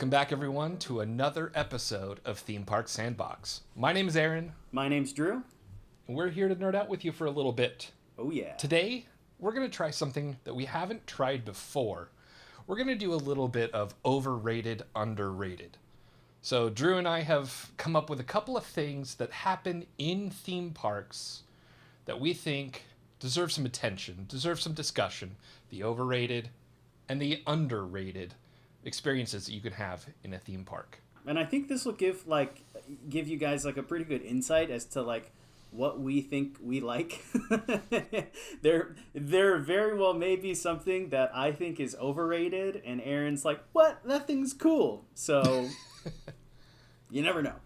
Welcome back, everyone, to another episode of Theme Park Sandbox. My name is Aaron. My name's Drew. And we're here to nerd out with you for a little bit. Oh, yeah. Today, we're going to try something that we haven't tried before. We're going to do a little bit of overrated, underrated. So Drew and I have come up with a couple of things that happen in theme parks that we think deserve some attention, deserve some discussion. The overrated and the underrated experiences that you can have in a theme park. And I think this will give you guys like a pretty good insight as to like what we think we like. there very well may be something that I think is overrated and Aaron's like, what? That thing's cool. So you never know.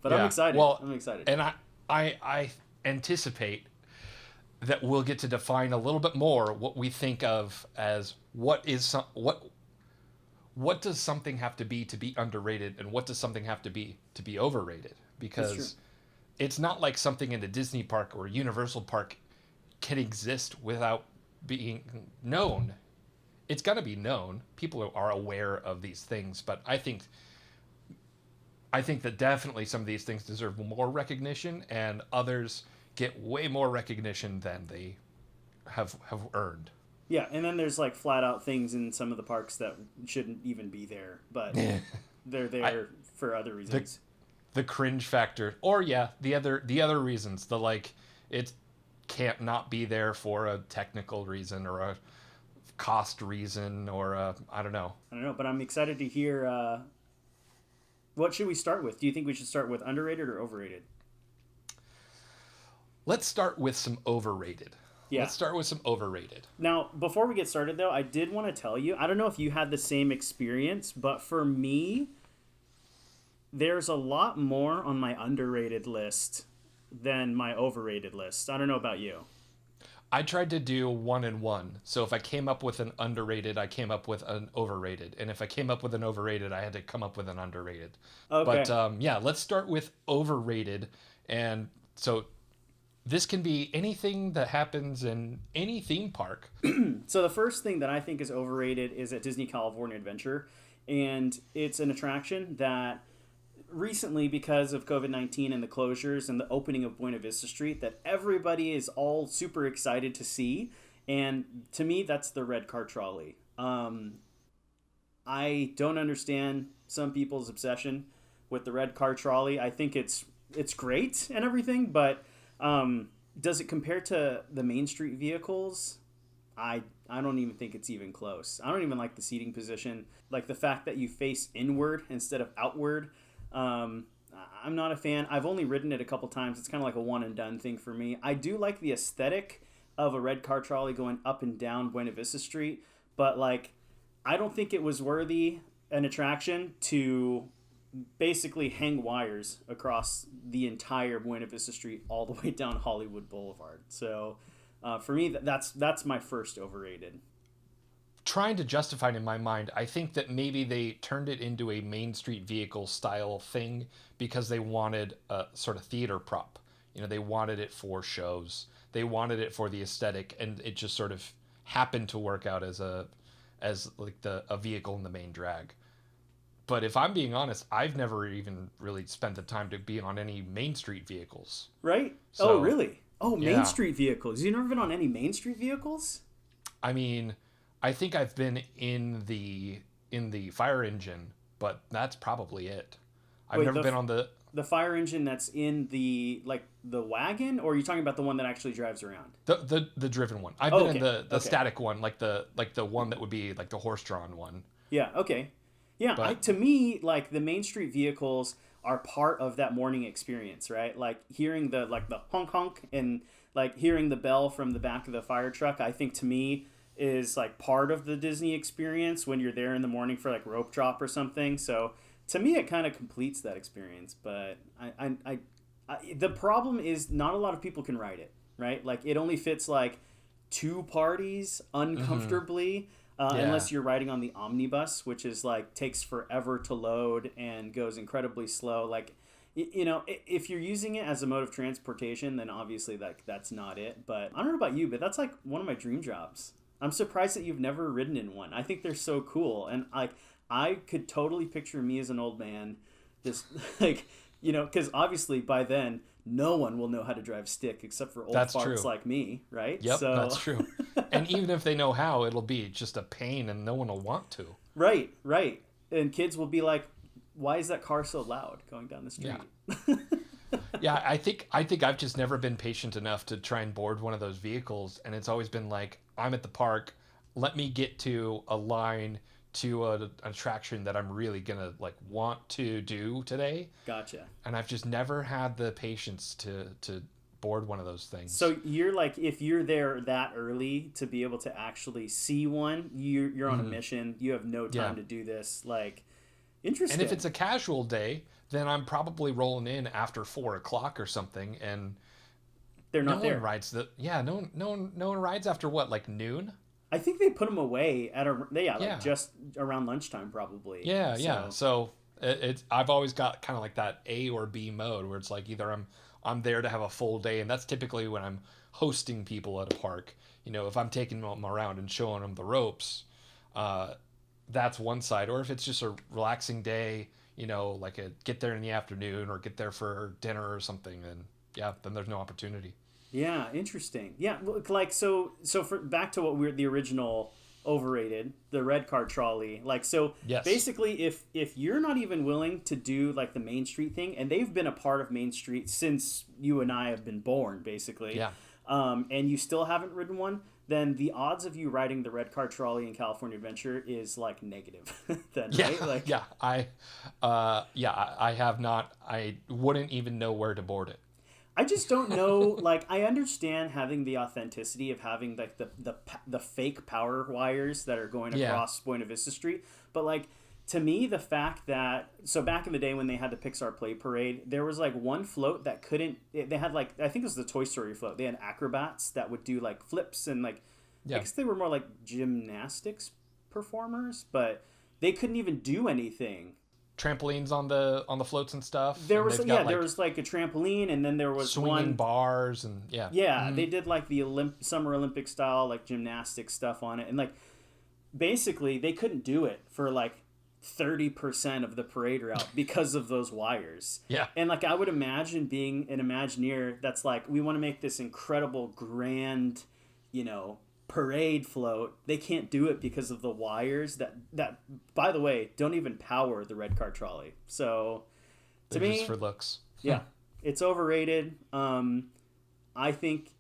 But yeah, I'm excited. Well, I'm excited. And I anticipate that we'll get to define a little bit more what we think of as what does something have to be underrated, and what does something have to be overrated? Because it's not like something in a Disney park or a Universal park can exist without being known. It's got to be known. People are aware of these things, but I think that definitely some of these things deserve more recognition, and others get way more recognition than they have earned. Yeah, and then there's like flat out things in some of the parks that shouldn't even be there, but they're there for other reasons. The cringe factor, or the other reasons. The like, it can't not be there for a technical reason or a cost reason or I don't know, but I'm excited to hear. What should we start with? Do you think we should start with underrated or overrated? Let's start with some overrated. Yeah. Let's start with some overrated. Now, before we get started, though, I did want to tell you, I don't know if you had the same experience, but for me, there's a lot more on my underrated list than my overrated list. I don't know about you. I tried to do 1 and 1. So if I came up with an underrated, I came up with an overrated. And if I came up with an overrated, I had to come up with an underrated. Okay. But let's start with overrated. And so this can be anything that happens in any theme park. So the first thing that I think is overrated is at Disney California Adventure. And it's an attraction that recently, because of COVID-19 and the closures and the opening of Buena Vista Street, that everybody is all super excited to see. And to me, that's the red car trolley. I don't understand some people's obsession with the red car trolley. I think it's great and everything, but does it compare to the Main Street vehicles? I don't even think it's even close. I don't even like the seating position. Like the fact that you face inward instead of outward. I'm not a fan. I've only ridden it a couple times. It's kind of like a one and done thing for me. I do like the aesthetic of a red car trolley going up and down Buena Vista Street, but like I don't think it was worthy an attraction to basically hang wires across the entire Buena Vista Street all the way down Hollywood Boulevard. So for me, that's my first overrated. Trying to justify it in my mind, I think that maybe they turned it into a Main Street vehicle style thing because they wanted a sort of theater prop. You know, they wanted it for shows. They wanted it for the aesthetic, and it just sort of happened to work out as a vehicle in the main drag. But if I'm being honest, I've never even really spent the time to be on any Main Street vehicles. Right? So, oh, really? Oh, Main Street vehicles. You've never been on any Main Street vehicles? I mean, I think I've been in the fire engine, but that's probably it. I've never been on the fire engine that's in the wagon, or are you talking about the one that actually drives around? The driven one. I've been in the static one, like the one that would be like the horse-drawn one. Yeah, okay. Yeah, to me, like the Main Street vehicles are part of that morning experience, right? Like hearing the honk honk and like hearing the bell from the back of the fire truck, I think to me is like part of the Disney experience when you're there in the morning for like rope drop or something. So to me, it kind of completes that experience. But I the problem is not a lot of people can ride it, right? Like it only fits like 2 parties uncomfortably. Unless you're riding on the omnibus, which is like takes forever to load and goes incredibly slow. Like, you know, if you're using it as a mode of transportation, then obviously that's not it. But I don't know about you, but that's like one of my dream jobs. I'm surprised that you've never ridden in one. I think they're so cool. And like, I could totally picture me as an old man, just like, because obviously by then no one will know how to drive stick except for old That's farts true. like me, right? Yep, So that's true. And even if they know how, it'll be just a pain and no one will want to. right, right. And kids will be like, "Why is that car so loud going down the street?" Yeah. Yeah, I think I've just never been patient enough to try and board one of those vehicles, and it's always been like, I'm at the park, let me get to a line to an attraction that I'm really gonna like want to do today, Gotcha. and I've just never had the patience to board one of those things. So you're like, if you're there that early to be able to actually see one, you're on a mission. You have no time Yeah. to do this. Like, And interesting. if it's a casual day, then I'm probably rolling in after 4 o'clock or something, and They're no not one there. rides no one rides after what, like noon? I think they put them away at like Yeah. just around lunchtime probably. Yeah, So, yeah. So it's I've always got kind of like that A or B mode where it's like either I'm there to have a full day, and that's typically when I'm hosting people at a park. If I'm taking them around and showing them the ropes, uh, that's one side. Or if it's just a relaxing day, like a get there in the afternoon or get there for dinner or something, then yeah, then there's no opportunity. yeah, interesting. Yeah, like so for back to what we're the original Overrated, the red car trolley. Like, so Yes. basically, if you're not even willing to do like the Main Street thing, and they've been a part of Main Street since you and I have been born, basically. Yeah. And you still haven't ridden one, then the odds of you riding the red car trolley in California Adventure is like negative. Then, Yeah, right? Like, yeah, I have not. I wouldn't even know where to board it. I just don't know. Like, I understand having the authenticity of having like the fake power wires that are going Yeah. across Buena Vista Street, but like, to me, the fact that, so back in the day when they had the Pixar Play Parade, there was like one float that couldn't. They had like, I think it was the Toy Story float. They had acrobats that would do like flips and like, I Yeah. guess they were more like gymnastics performers, but they couldn't even do anything. Trampolines on the floats and stuff. There and was they've yeah, got, there like, was like a trampoline, and then there was swinging one. bars and yeah. Yeah, they did like the Summer Olympic style like gymnastic stuff on it, and like basically they couldn't do it for like 30% of the parade route because of those wires. Yeah. And like, I would imagine being an Imagineer that's like, we want to make this incredible grand, parade float. They can't do it because of the wires that by the way don't even power the red car trolley. So to They're me, just for looks. yeah, it's overrated. I think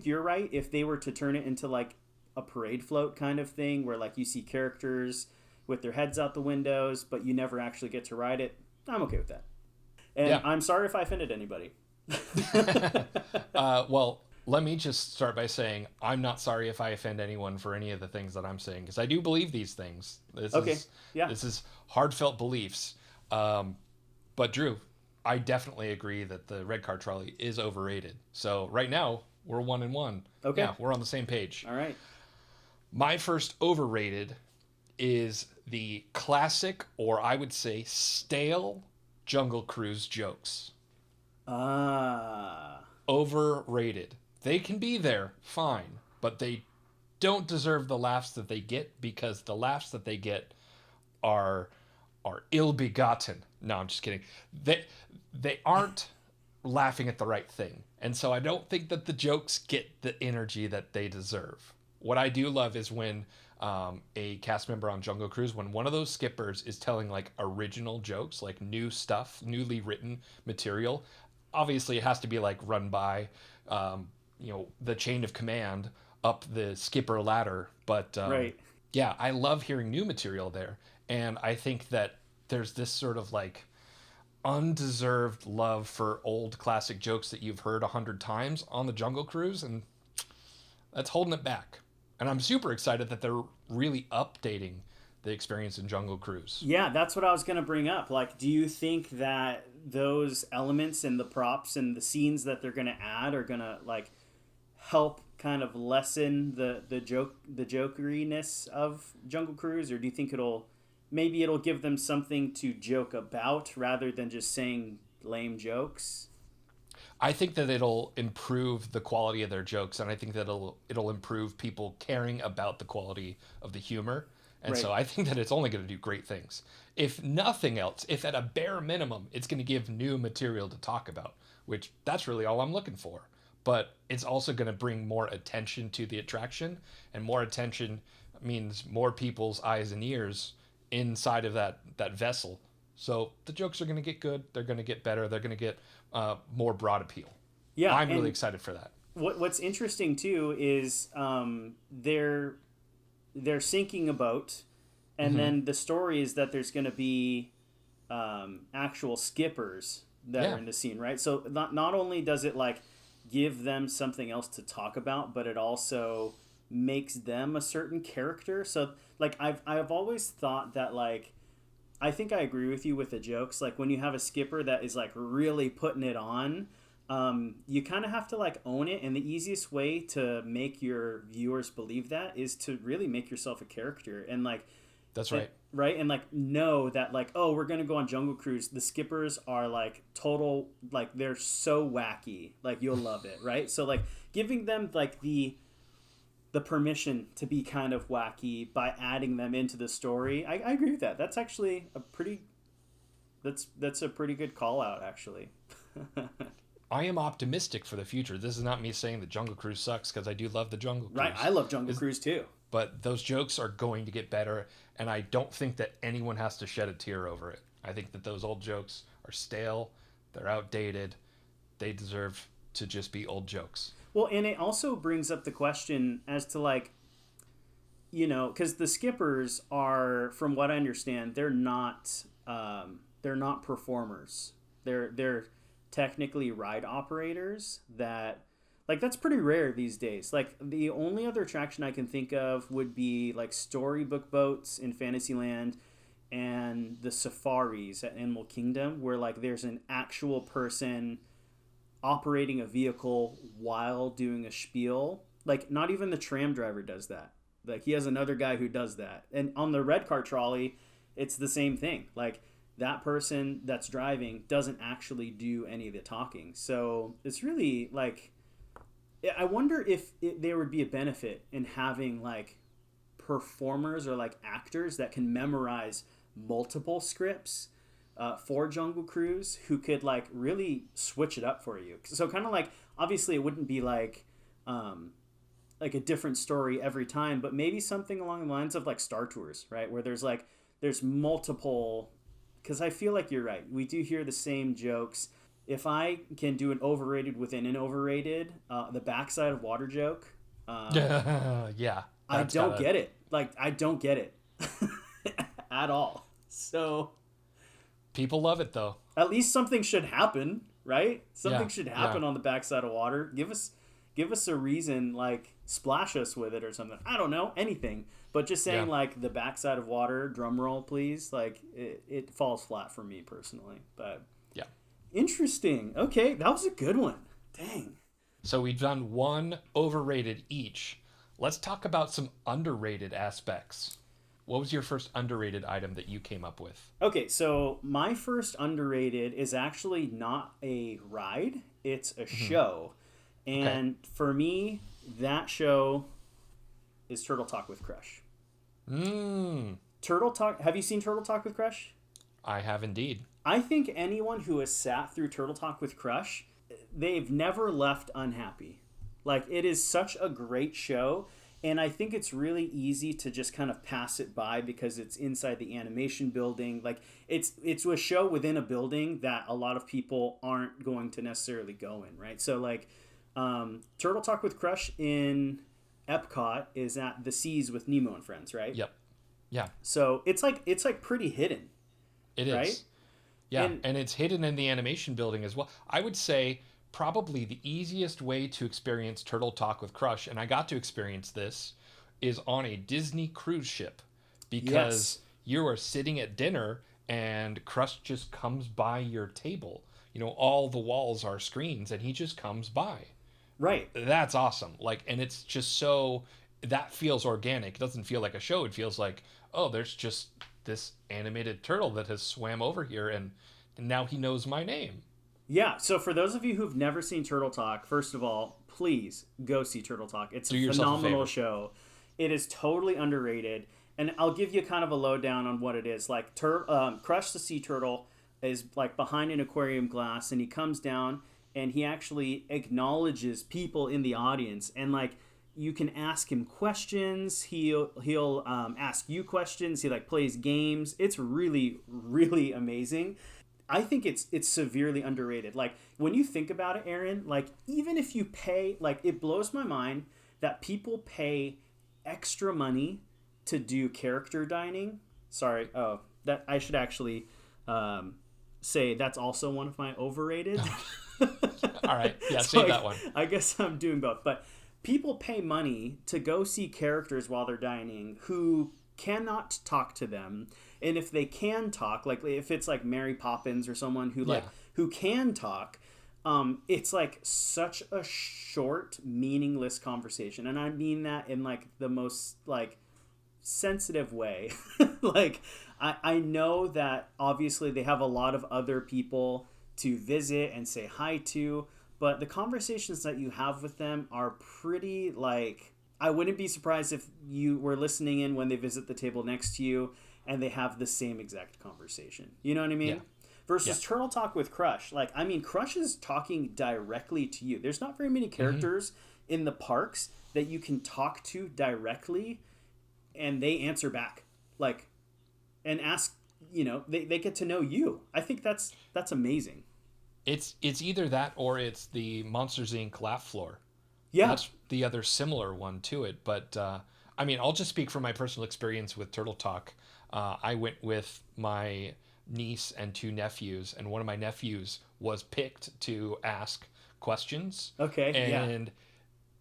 you're right. If they were to turn it into like a parade float kind of thing, where like you see characters with their heads out the windows, but you never actually get to ride it, I'm okay with that. And Yeah. I'm sorry if I offended anybody. Well, let me just start by saying I'm not sorry if I offend anyone for any of the things that I'm saying, because I do believe these things. Okay, yeah. This is heartfelt beliefs. But Drew, I definitely agree that the red car trolley is overrated. So right now we're 1-1. Okay. Yeah, we're on the same page. All right. My first overrated is the classic, or I would say stale, Jungle Cruise jokes. Ah. Overrated. They can be there, fine, but they don't deserve the laughs that they get, because the laughs that they get are ill-begotten. No, I'm just kidding. They aren't laughing at the right thing. And so I don't think that the jokes get the energy that they deserve. What I do love is when a cast member on Jungle Cruise, when one of those skippers is telling like original jokes, like new stuff, newly written material. Obviously, it has to be like run by, the chain of command up the skipper ladder. But Right. yeah, I love hearing new material there. And I think that there's this sort of like undeserved love for old classic jokes that you've heard 100 times on the Jungle Cruise, and that's holding it back. And I'm super excited that they're really updating the experience in Jungle Cruise. Yeah, that's what I was going to bring up. Like, do you think that those elements and the props and the scenes that they're going to add are going to like help kind of lessen the jokeriness of Jungle Cruise, or do you think it'll give them something to joke about rather than just saying lame jokes? I think that it'll improve the quality of their jokes, and I think that it'll improve people caring about the quality of the humor. And so I think that it's only going to do great things. If nothing else, if at a bare minimum, it's going to give new material to talk about, which that's really all I'm looking for. But it's also going to bring more attention to the attraction, and more attention means more people's eyes and ears inside of that vessel. So the jokes are going to get good. They're going to get better. They're going to get more broad appeal. Yeah, I'm really excited for that. What's interesting too is they're sinking a boat, and then the story is that there's going to be actual skippers that are in the scene, right? So not only does it like give them something else to talk about, but it also makes them a certain character. So like I've always thought that, like, I think I agree with you with the jokes. Like when you have a skipper that is like really putting it on, you kind of have to like own it. And the easiest way to make your viewers believe that is to really make yourself a character. And like, that's right. Right. And like, know that like, oh, we're going to go on Jungle Cruise. The skippers are like total, like they're so wacky, like you'll love it. Right. So like giving them like the permission to be kind of wacky by adding them into the story. I agree with that. That's actually that's a pretty good call out, actually. I am optimistic for the future. This is not me saying that Jungle Cruise sucks, because I do love the Jungle Cruise. Right, I love Jungle Cruise too. But those jokes are going to get better, and I don't think that anyone has to shed a tear over it. I think that those old jokes are stale, they're outdated, they deserve to just be old jokes. Well, and it also brings up the question as to like, you know, because the skippers are, from what I understand, they're not performers. They're technically ride operators that, like, that's pretty rare these days. Like the only other attraction I can think of would be like storybook boats in Fantasyland and the safaris at Animal Kingdom, where like there's an actual person operating a vehicle while doing a spiel. Like not even the tram driver does that. Like he has another guy who does that. And on the red car trolley, it's the same thing. Like that person that's driving doesn't actually do any of the talking. So it's really like, I wonder if there would be a benefit in having like performers or like actors that can memorize multiple scripts for Jungle Cruise, who could like really switch it up for you. So kind of like, obviously it wouldn't be like a different story every time, but maybe something along the lines of like Star Tours, right? Where there's multiple, because I feel like you're right. We do hear the same jokes. If I can do an overrated within an overrated, the backside of water joke. Yeah. I don't get it. Like, I don't get it at all. So people love it though. At least something should happen, right? Something should happen on the backside of water. Give us a reason, like splash us with it or something. I don't know, anything. But just saying like the backside of water, drum roll please, like it falls flat for me personally. But yeah. Interesting. Okay, that was a good one. Dang. So we've done one overrated each. Let's talk about some underrated aspects. What was your first underrated item that you came up with? Okay, so my first underrated is actually not a ride. It's a show. And for me, that show is Turtle Talk with Crush. Turtle Talk. Have you seen Turtle Talk with Crush? I have indeed. I think anyone who has sat through Turtle Talk with Crush, they've never left unhappy. Like, it is such a great show. And I think it's really easy to just kind of pass it by because it's inside the animation building. Like it's a show within a building that a lot of people aren't going to necessarily go in, right? So like Turtle Talk with Crush in Epcot is at the Seas with Nemo and Friends, right? Yep. Yeah. So it's like pretty hidden. It is. Right? Yeah, and it's hidden in the animation building as well. I would say probably the easiest way to experience Turtle Talk with Crush, and I got to experience this, is on a Disney cruise ship, because you are sitting at dinner and Crush just comes by your table. You know, all the walls are screens and he just comes by. Right. That's awesome. Like, and it's just so, that feels organic. It doesn't feel like a show. It feels like, oh, there's just this animated turtle that has swam over here and now he knows my name. Yeah, so for those of you who've never seen Turtle Talk, first of all, please go see Turtle Talk. It's a phenomenal show. It is totally underrated. And I'll give you kind of a lowdown on what it is. Like, Crush the sea turtle is like behind an aquarium glass, and he comes down and he actually acknowledges people in the audience, and like you can ask him questions. He'll ask you questions. He like plays games. It's really really amazing. I think it's severely underrated. Like when you think about it, Aaron, like even if you pay, like it blows my mind that people pay extra money to do character dining. Sorry, oh, that I should actually say that's also one of my overrated. All right, yeah, So save that one. I guess I'm doing both, but people pay money to go see characters while they're dining who cannot talk to them, and if they can talk, like if it's like Mary Poppins or someone who like who can talk, it's like such a short, meaningless conversation, and I mean that in like the most like sensitive way. Like I know that obviously they have a lot of other people to visit and say hi to, but the conversations that you have with them are pretty like, I wouldn't be surprised if you were listening in when they visit the table next to you and they have the same exact conversation. You know what I mean? Yeah. Versus Turtle Talk with Crush. Like, I mean, Crush is talking directly to you. There's not very many characters in the parks that you can talk to directly and they answer back. Like, and ask, you know, they get to know you. I think that's amazing. It's either that or it's the Monsters Inc. laugh floor. Yeah. That's the other similar one to it. But I mean, I'll just speak from my personal experience with Turtle Talk. I went with my niece and two nephews, and one of my nephews was picked to ask questions. Okay. And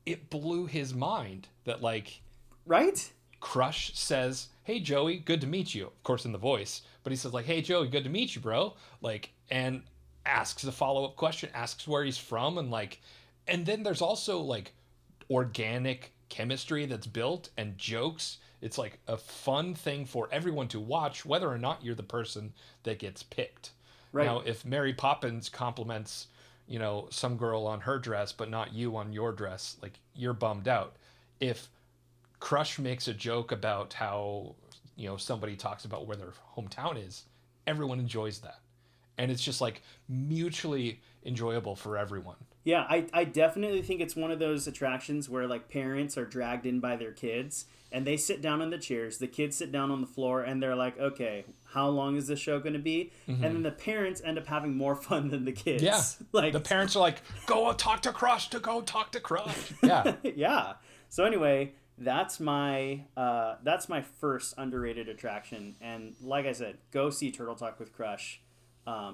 it blew his mind that, like, right? Crush says, "Hey Joey, good to meet you." Of course in the voice, but he says like, "Hey Joey, good to meet you, bro." Like, and asks a follow-up question, asks where he's from, and like, and then there's also like organic chemistry that's built and jokes. It's like a fun thing for everyone to watch, whether or not you're the person that gets picked. Right. Now, if Mary Poppins compliments, you know, some girl on her dress, but not you on your dress, like you're bummed out. If Crush makes a joke about how, you know, somebody talks about where their hometown is, everyone enjoys that. And it's just like mutually enjoyable for everyone. Yeah, I definitely think it's one of those attractions where like parents are dragged in by their kids and they sit down in the chairs, the kids sit down on the floor, and they're like, okay, how long is this show going to be? And then the parents end up having more fun than the kids. Yeah. Like the parents are like, go talk to Crush, talk to Crush. Yeah. Yeah. So anyway, that's my first underrated attraction, and like I said, go see Turtle Talk with Crush.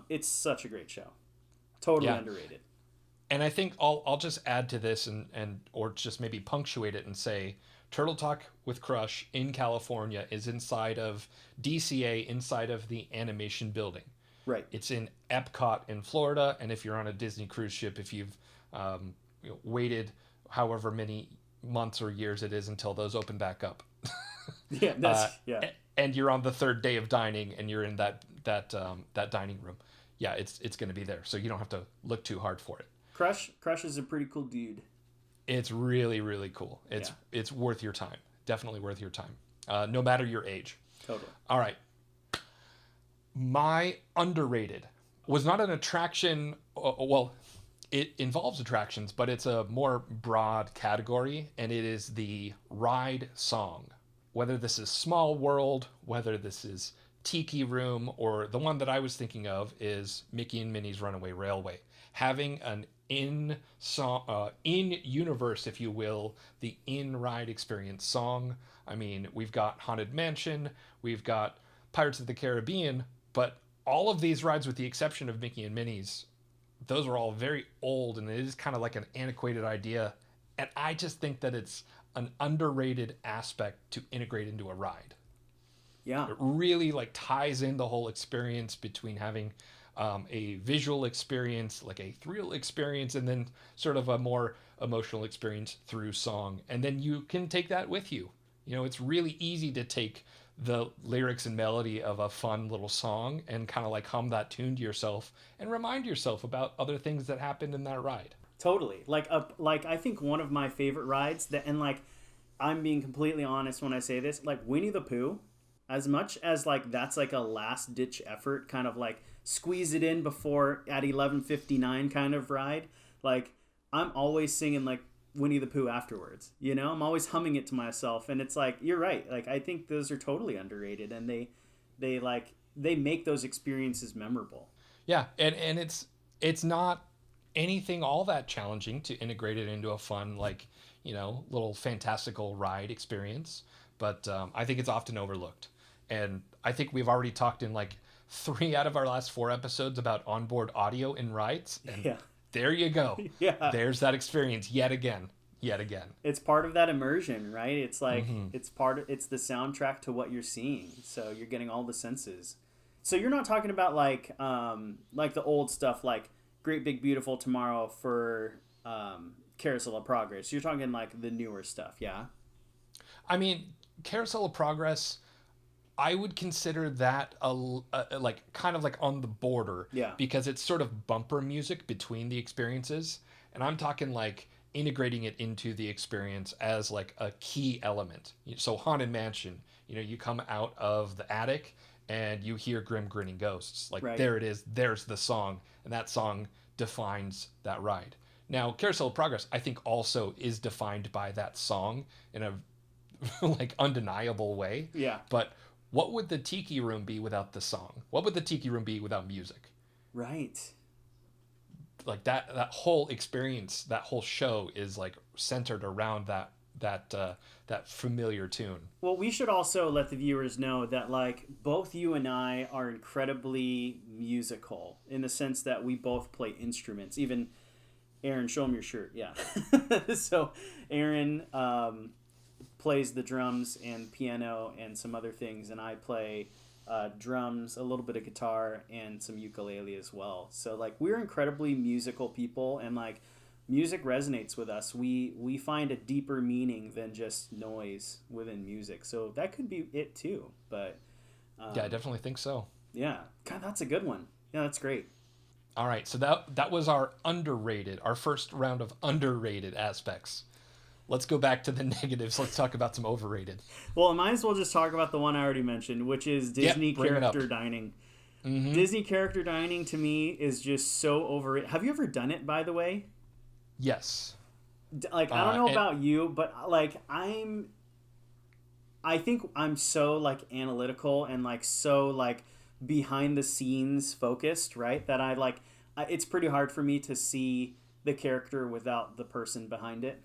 It's such a great show. Totally underrated. And I think I'll just add to this and or just maybe punctuate it and say Turtle Talk with Crush in California is inside of DCA, inside of the animation building. Right. It's in Epcot in Florida, and if you're on a Disney cruise ship, if you've waited however many months or years it is until those open back up. Yeah. And you're on the third day of dining, and you're in that dining room. Yeah, it's going to be there, so you don't have to look too hard for it. Crush is a pretty cool dude. It's really, really cool. It's worth your time. Definitely worth your time. No matter your age. Totally. All right. My underrated was not an attraction. Well, it involves attractions, but it's a more broad category, and it is the ride song. Whether this is Small World, whether this is Tiki Room, or the one that I was thinking of is Mickey and Minnie's Runaway Railway. Having an in-universe, if you will, the in-ride experience song. I mean, we've got Haunted Mansion, we've got Pirates of the Caribbean, but all of these rides, with the exception of Mickey and Minnie's, those are all very old, and it is kind of like an antiquated idea. And I just think that it's an underrated aspect to integrate into a ride. Yeah. It really like ties in the whole experience between having a visual experience, like a thrill experience, and then sort of a more emotional experience through song. And then you can take that with you. You know, it's really easy to take the lyrics and melody of a fun little song and kind of like hum that tune to yourself and remind yourself about other things that happened in that ride. Totally. Like I think one of my favorite rides that, and like I'm being completely honest when I say this. Like Winnie the Pooh, as much as like that's like a last ditch effort, kind of like squeeze it in before at 11:59 kind of ride. Like I'm always singing like Winnie the Pooh afterwards. You know, I'm always humming it to myself, and it's like you're right. Like I think those are totally underrated, and they make those experiences memorable. Yeah, and it's not anything all that challenging to integrate it into a fun like little fantastical ride experience. But I think it's often overlooked, and I think we've already talked in like 3 out of our last 4 episodes about onboard audio in rides, and Yeah. there you go. Yeah. There's that experience yet again. Yet again. It's part of that immersion, right? It's like it's the soundtrack to what you're seeing. So you're getting all the senses. So you're not talking about like the old stuff like Great Big Beautiful Tomorrow for Carousel of Progress. You're talking like the newer stuff, yeah? I mean, Carousel of Progress, I would consider that a like kind of like on the border, Yeah. because it's sort of bumper music between the experiences, and I'm talking like integrating it into the experience as like a key element. So Haunted Mansion, you come out of the attic and you hear Grim Grinning Ghosts. Like Right. there it is, there's the song, and that song defines that ride. Now, Carousel of Progress, I think also is defined by that song in a like undeniable way. Yeah. But what would the Tiki Room be without the song? What would the Tiki Room be without music? Right. Like that whole experience, that whole show is like centered around that familiar tune. Well, we should also let the viewers know that like both you and I are incredibly musical in the sense that we both play instruments. Even Aaron, show him your shirt. Yeah. So Aaron plays the drums and piano and some other things, and I play drums, a little bit of guitar, and some ukulele as well. So like we're incredibly musical people, and like music resonates with us. We find a deeper meaning than just noise within music. So that could be it too. But Yeah, I definitely think so. yeah, God, that's a good one. Yeah, that's great. All right, so that was our first round of underrated aspects. Let's go back to the negatives. Let's talk about some overrated. Well, I might as well just talk about the one I already mentioned, which is Disney bring it up. character dining. Disney character dining to me is just so overrated. Have you ever done it, by the way? Yes. Like I don't know about you, but like I think I'm so like analytical and like so like behind the scenes focused, right? That it's pretty hard for me to see the character without the person behind it.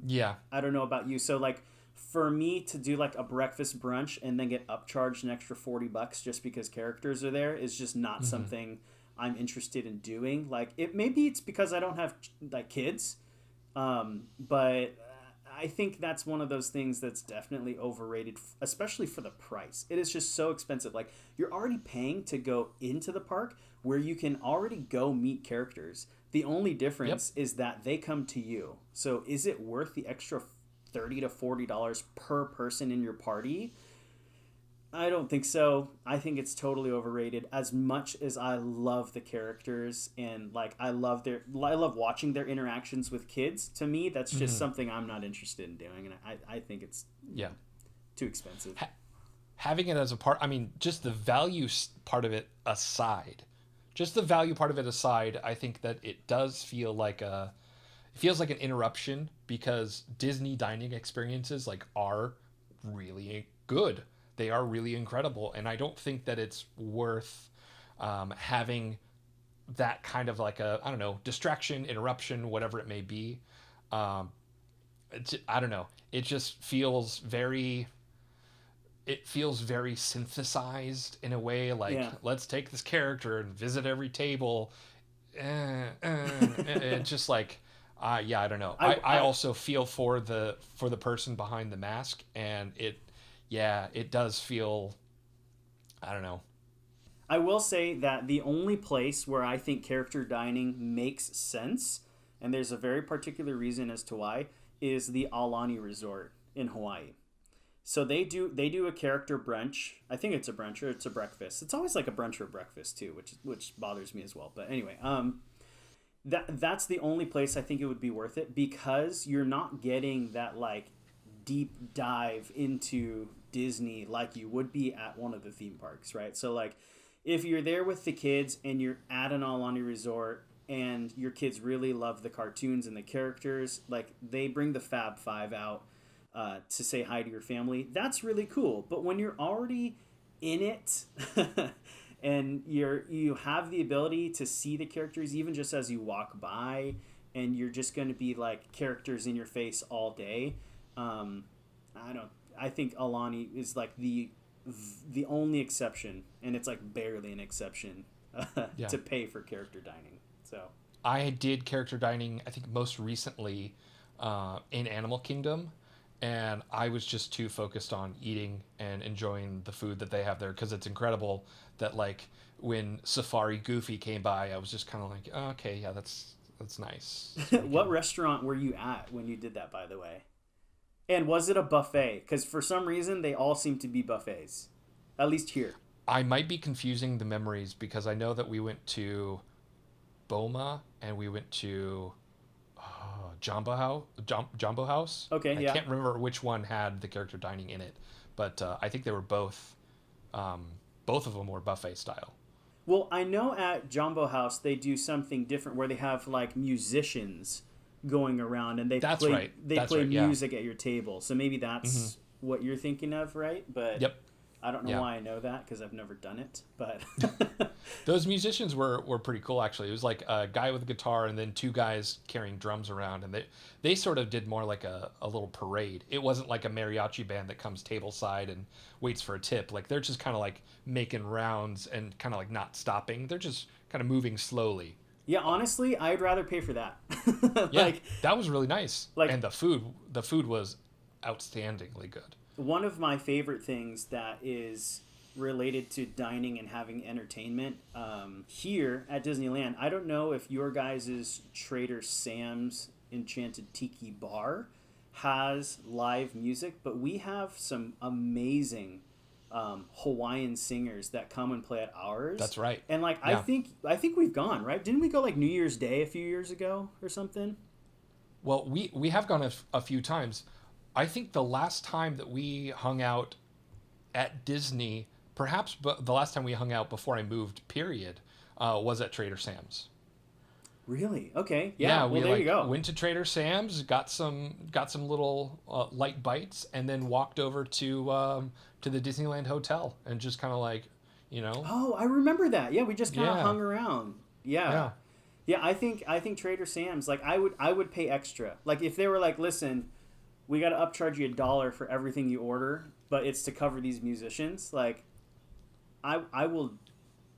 Yeah. I don't know about you. So like for me to do like a breakfast brunch and then get upcharged an extra $40 just because characters are there is just not something I'm interested in doing. Like maybe it's because I don't have like kids. But I think that's one of those things that's definitely overrated, especially for the price. It is just so expensive. Like you're already paying to go into the park where you can already go meet characters. The only difference is that they come to you. So is it worth the extra $30 to $40 per person in your party? I don't think so. I think it's totally overrated. As much as I love the characters and like I love watching their interactions with kids. To me, that's just something I'm not interested in doing, and I think it's too expensive. Having it as a part, I mean, just the value part of it aside. I think that it does feel like it feels like an interruption because Disney dining experiences like are really good. They are really incredible, and I don't think that it's worth having that kind of like a, I don't know, distraction, interruption, whatever it may be. I don't know. It just feels very synthesized in a way, like let's take this character and visit every table. It's just like I don't know. I also feel for the person behind the mask, and it does feel, I don't know. I will say that the only place where I think character dining makes sense, and there's a very particular reason as to why, is the Aulani Resort in Hawaii. So they do a character brunch. I think it's a brunch or it's a breakfast. It's always like a brunch or a breakfast too, which bothers me as well. But anyway, that's the only place I think it would be worth it, because you're not getting that like deep dive into Disney like you would be at one of the theme parks, right? So like if you're there with the kids and you're at an Aulani Resort and your kids really love the cartoons and the characters, like they bring the Fab Five out to say hi to your family. That's really cool. But when you're already in it and you have the ability to see the characters even just as you walk by, and you're just going to be like characters in your face all day. I think Aulani is like the only exception, and it's like barely an exception to pay for character dining. So I did character dining, I think most recently in Animal Kingdom, and I was just too focused on eating and enjoying the food that they have there, because it's incredible that like when Safari Goofy came by, I was just kind of like, oh, okay, yeah, that's nice. What restaurant were you at when you did that, by the way? And was it a buffet? Because for some reason, they all seem to be buffets, at least here. I might be confusing the memories, because I know that we went to Boma and we went to Jumbo House. Okay, I can't remember which one had the character dining in it, but I think they were both of them were buffet style. Well, I know at Jumbo House they do something different where they have like musicians going around and they play music at your table. So maybe that's what you're thinking of, right? But yep. I don't know why I know that, because I've never done it. But those musicians were pretty cool, actually. It was like a guy with a guitar and then two guys carrying drums around, and they sort of did more like a little parade. It wasn't like a mariachi band that comes tableside and waits for a tip. Like they're just kind of like making rounds and kind of like not stopping. They're just kind of moving slowly. Yeah, honestly, I'd rather pay for that. That was really nice. And the food was outstandingly good. One of my favorite things that is related to dining and having entertainment here at Disneyland, I don't know if your guys' Trader Sam's Enchanted Tiki Bar has live music, but we have some amazing Hawaiian singers that come and play at ours. That's right. And like I think we've gone, right? Didn't we go like New Year's Day a few years ago or something? Well, we have gone a few times. I think the last time that we hung out at Disney, perhaps the last time we hung out before I moved, period, was at Trader Sam's. Really? Okay. Yeah. Well, there you go. Went to Trader Sam's, got some little light bites, and then walked over to the Disneyland Hotel and just kind of like, Oh, I remember that. Yeah, we just kind of hung around. Yeah. I think Trader Sam's, like I would pay extra. Like if they were like, listen, we got to upcharge you $1 for everything you order, but it's to cover these musicians. Like, I will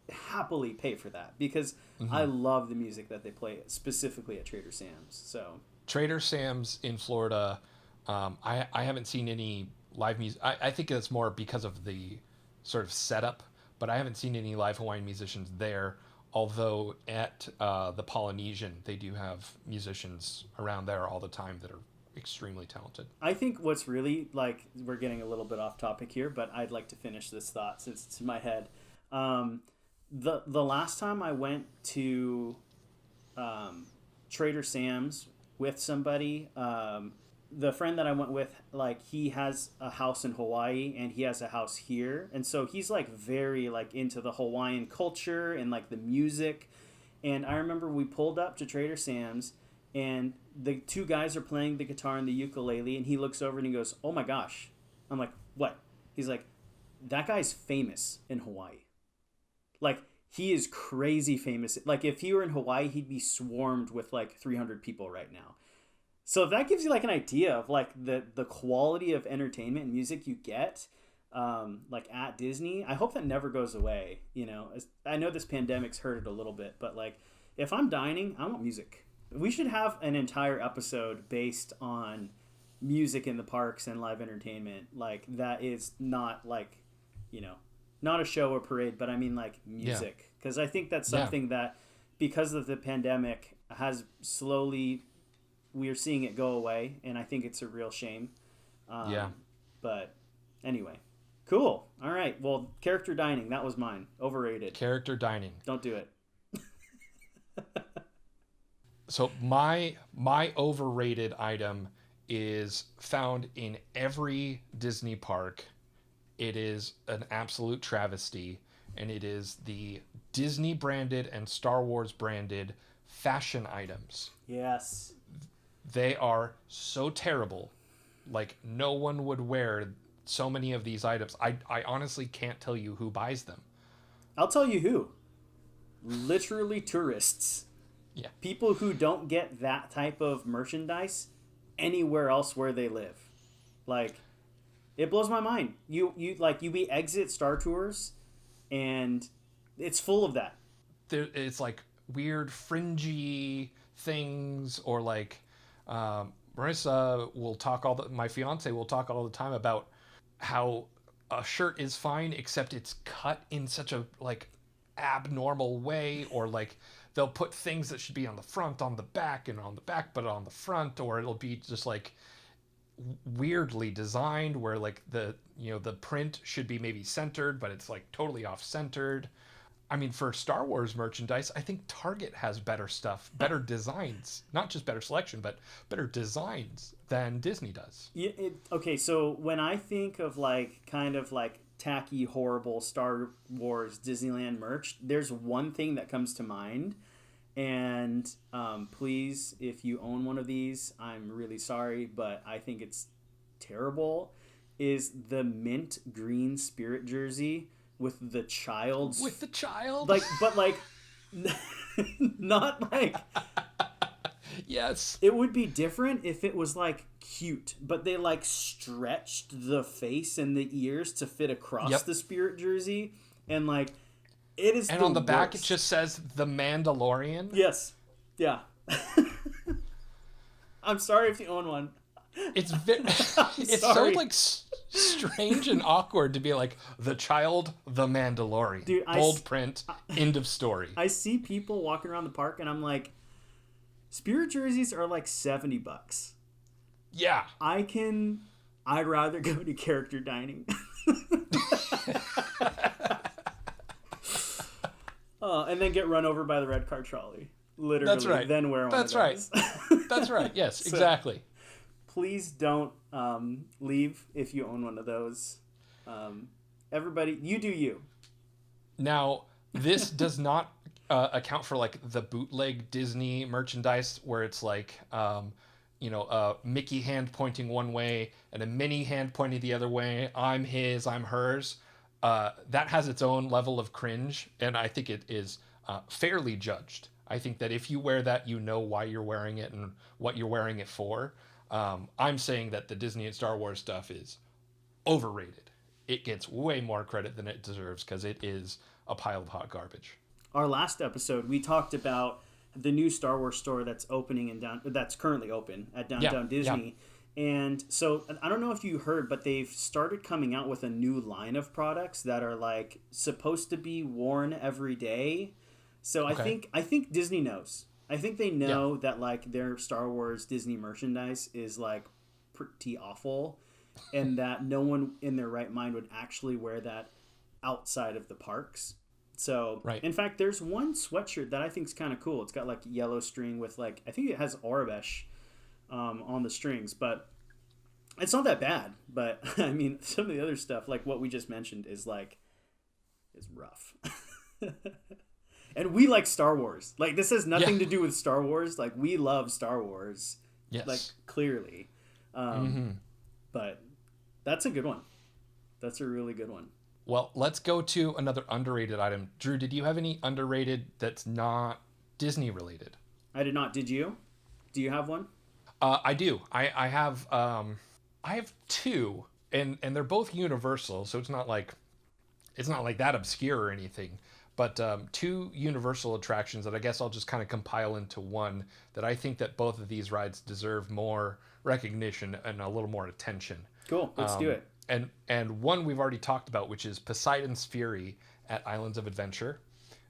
happily pay for that, because I love the music that they play specifically at Trader Sam's. So Trader Sam's in Florida, I haven't seen any live music. I think it's more because of the sort of setup, but I haven't seen any live Hawaiian musicians there. Although at the Polynesian, they do have musicians around there all the time that are extremely talented. I think what's really, like, we're getting a little bit off topic here, but I'd like to finish this thought since it's in my head. The last time I went to Trader Sam's with somebody, the friend that I went with, like, he has a house in Hawaii and he has a house here, and so he's like very like into the Hawaiian culture and like the music. And I remember we pulled up to Trader Sam's, and the two guys are playing the guitar and the ukulele, and he looks over and he goes, "Oh my gosh." I'm like, "What?" He's like, "That guy's famous in Hawaii. Like, he is crazy famous. Like, if he were in Hawaii, he'd be swarmed with like 300 people right now." So if that gives you like an idea of like the quality of entertainment and music you get like at Disney, I hope that never goes away. I know this pandemic's hurt it a little bit, but like if I'm dining, I want music. We should have an entire episode based on music in the parks and live entertainment. Like, that is not like, not a show or parade, but I mean like music. Because I think that's something that, because of the pandemic, has slowly, we are seeing it go away. And I think it's a real shame. But anyway, cool. All right. Well, character dining, that was mine. Overrated. Character dining. Don't do it. So my overrated item is found in every Disney park. It is an absolute travesty, and it is the Disney branded and Star Wars branded fashion items. Yes. They are so terrible. Like, no one would wear so many of these items. I honestly can't tell you who buys them. I'll tell you who. Literally tourists. Yeah. People who don't get that type of merchandise anywhere else where they live. Like, it blows my mind. We exit Star Tours and it's full of that. It's like weird fringy things, or like Marissa will talk my fiance will talk all the time about how a shirt is fine except it's cut in such a like abnormal way, or like they'll put things that should be on the front on the back, and on the back but on the front, or it'll be just like weirdly designed where like the print should be maybe centered but it's like totally off centered. I mean, for Star Wars merchandise, I think Target has better stuff, better designs, not just better selection, but better designs than Disney does. Okay, so when I think of like kind of like tacky, horrible Star Wars Disneyland merch, there's one thing that comes to mind. And please, if you own one of these, I'm really sorry, but I think it's terrible, is the mint green Spirit jersey with the child. With the child? Like, but like, not like... Yes. It would be different if it was like cute, but they like stretched the face and the ears to fit across the Spirit jersey, and like it is. And on the back it just says The Mandalorian. Yes. Yeah. I'm sorry if you own one. It's it's so like strange and awkward to be like the child, The Mandalorian. Dude, bold print, end of story. I see people walking around the park and I'm like, Spirit jerseys are like $70. Yeah. I'd rather go to character dining. And then get run over by the red car trolley. Literally. That's right. Then wear one That's of those. Right. That's right. Yes, so, exactly. Please don't leave if you own one of those. Everybody, you do you. Now, this does not account for like the bootleg Disney merchandise where it's like, a Mickey hand pointing one way and a Minnie hand pointing the other way. I'm his, I'm hers. That has its own level of cringe, and I think it is fairly judged. I think that if you wear that, you know why you're wearing it and what you're wearing it for. I'm saying that the Disney and Star Wars stuff is overrated. It gets way more credit than it deserves because it is a pile of hot garbage. Our last episode, we talked about the new Star Wars store that's that's currently open at Downtown Disney. Yeah. And so I don't know if you heard, but they've started coming out with a new line of products that are like supposed to be worn every day. So okay. I think Disney knows. I think they know that like their Star Wars Disney merchandise is like pretty awful, and that no one in their right mind would actually wear that outside of the parks. So, right. In fact, there's one sweatshirt that I think is kind of cool. It's got like yellow string with like, I think it has Aurebesh on the strings, but it's not that bad. But I mean, some of the other stuff, like what we just mentioned, is rough. And we like Star Wars. Like, this has nothing to do with Star Wars. Like, we love Star Wars. Yes. Like, clearly. But that's a good one. That's a really good one. Well, let's go to another underrated item. Drew, did you have any underrated that's not Disney related? I did not. Did you? Do you have one? I do. I have two, and they're both Universal, so it's not like that obscure or anything. But two Universal attractions that I guess I'll just kind of compile into one that I think that both of these rides deserve more recognition and a little more attention. Cool. Let's do it. And one we've already talked about, which is Poseidon's Fury at Islands of Adventure.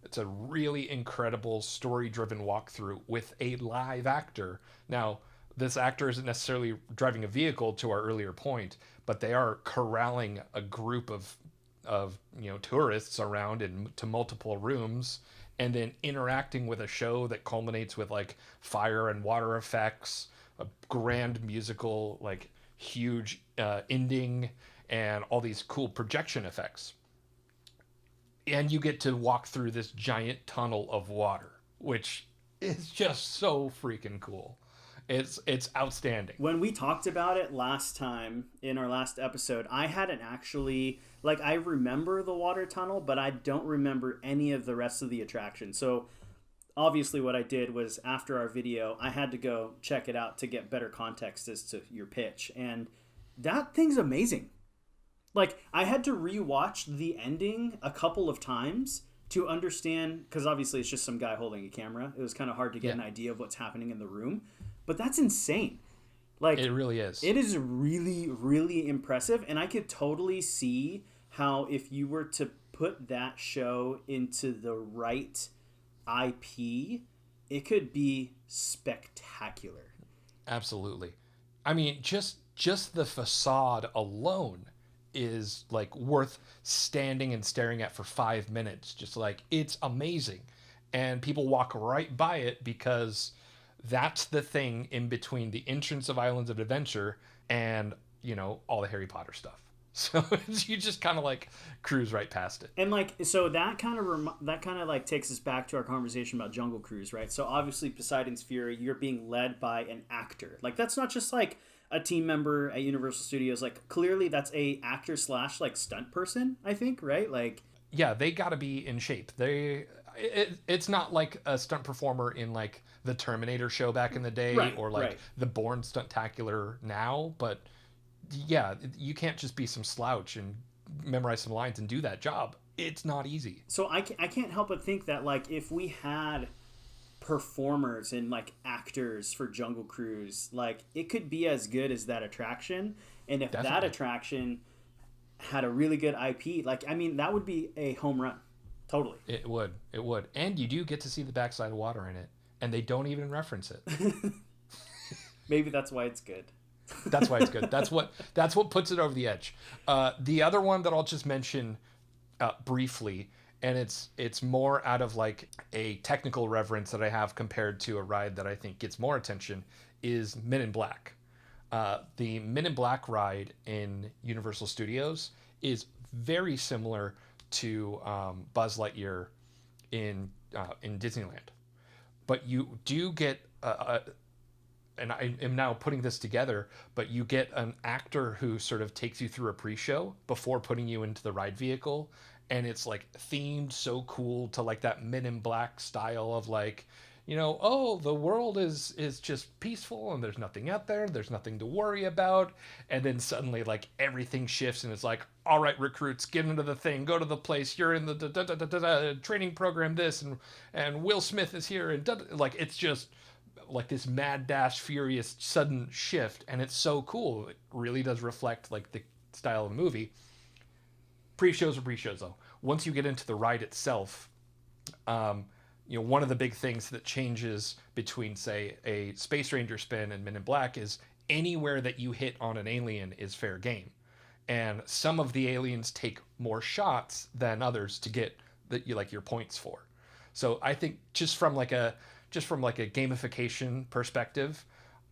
It's a really incredible story-driven walkthrough with a live actor. Now, this actor isn't necessarily driving a vehicle, to our earlier point, but they are corralling a group of tourists around into multiple rooms, and then interacting with a show that culminates with like fire and water effects, a grand musical, like huge ending and all these cool projection effects. And you get to walk through this giant tunnel of water, which is just so freaking cool. It's outstanding. When we talked about it last time in our last episode, I hadn't actually, like, I remember the water tunnel, but I don't remember any of the rest of the attraction. So obviously what I did was, after our video, I had to go check it out to get better context as to your pitch. And that thing's amazing. Like, I had to rewatch the ending a couple of times to understand, because obviously it's just some guy holding a camera. It was kind of hard to get an idea of what's happening in the room. But that's insane. Like, it really is. It is really, really impressive. And I could totally see how, if you were to put that show into the right IP, it could be spectacular. Absolutely. I mean, just the facade alone is like worth standing and staring at for 5 minutes. Just like, it's amazing. And people walk right by it because that's the thing in between the entrance of Islands of Adventure and, you know, all the Harry Potter stuff. So you just kind of like cruise right past it. And like, so that kind of like takes us back to our conversation about Jungle Cruise, right? So obviously Poseidon's Fury, you're being led by an actor. Like, that's not just like a team member at Universal Studios. Like, clearly that's a actor / like stunt person, I think, right? Like, yeah, they got to be in shape. It's not like a stunt performer in like the Terminator show back in the day, right, or like right. the Bourne Stuntacular now, but yeah, you can't just be some slouch and memorize some lines and do that job. It's not easy. So I can't help but think that, like, if we had performers and like actors for Jungle Cruise, like, it could be as good as that attraction. And if Definitely. that attraction had a really good IP, like, I mean, that would be a home run. Totally. It would. And you do get to see the backside of water in it, and they don't even reference it. Maybe that's why it's good. That's why it's good. That's what puts it over the edge. The other one that I'll just mention briefly, and it's more out of like a technical reverence that I have compared to a ride that I think gets more attention, is Men in Black. The Men in Black ride in Universal Studios is very similar to Buzz Lightyear in Disneyland, but you do get and I am now putting this together, but you get an actor who sort of takes you through a pre-show before putting you into the ride vehicle, and it's like themed so cool to like that Men in Black style of like, you know, oh, the world is just peaceful and there's nothing out there, there's nothing to worry about, and then suddenly like everything shifts and it's like, all right, recruits, get into the thing, go to the place, you're in the training program, this, and Will Smith is here, and like, it's just like this mad dash furious sudden shift, and it's so cool. It really does reflect like the style of the movie. Pre-shows are pre-shows though. Once you get into the ride itself, you know, one of the big things that changes between, say, a Space Ranger spin and Men in Black is anywhere that you hit on an alien is fair game. And some of the aliens take more shots than others to get your points for. So I think just from like a gamification perspective,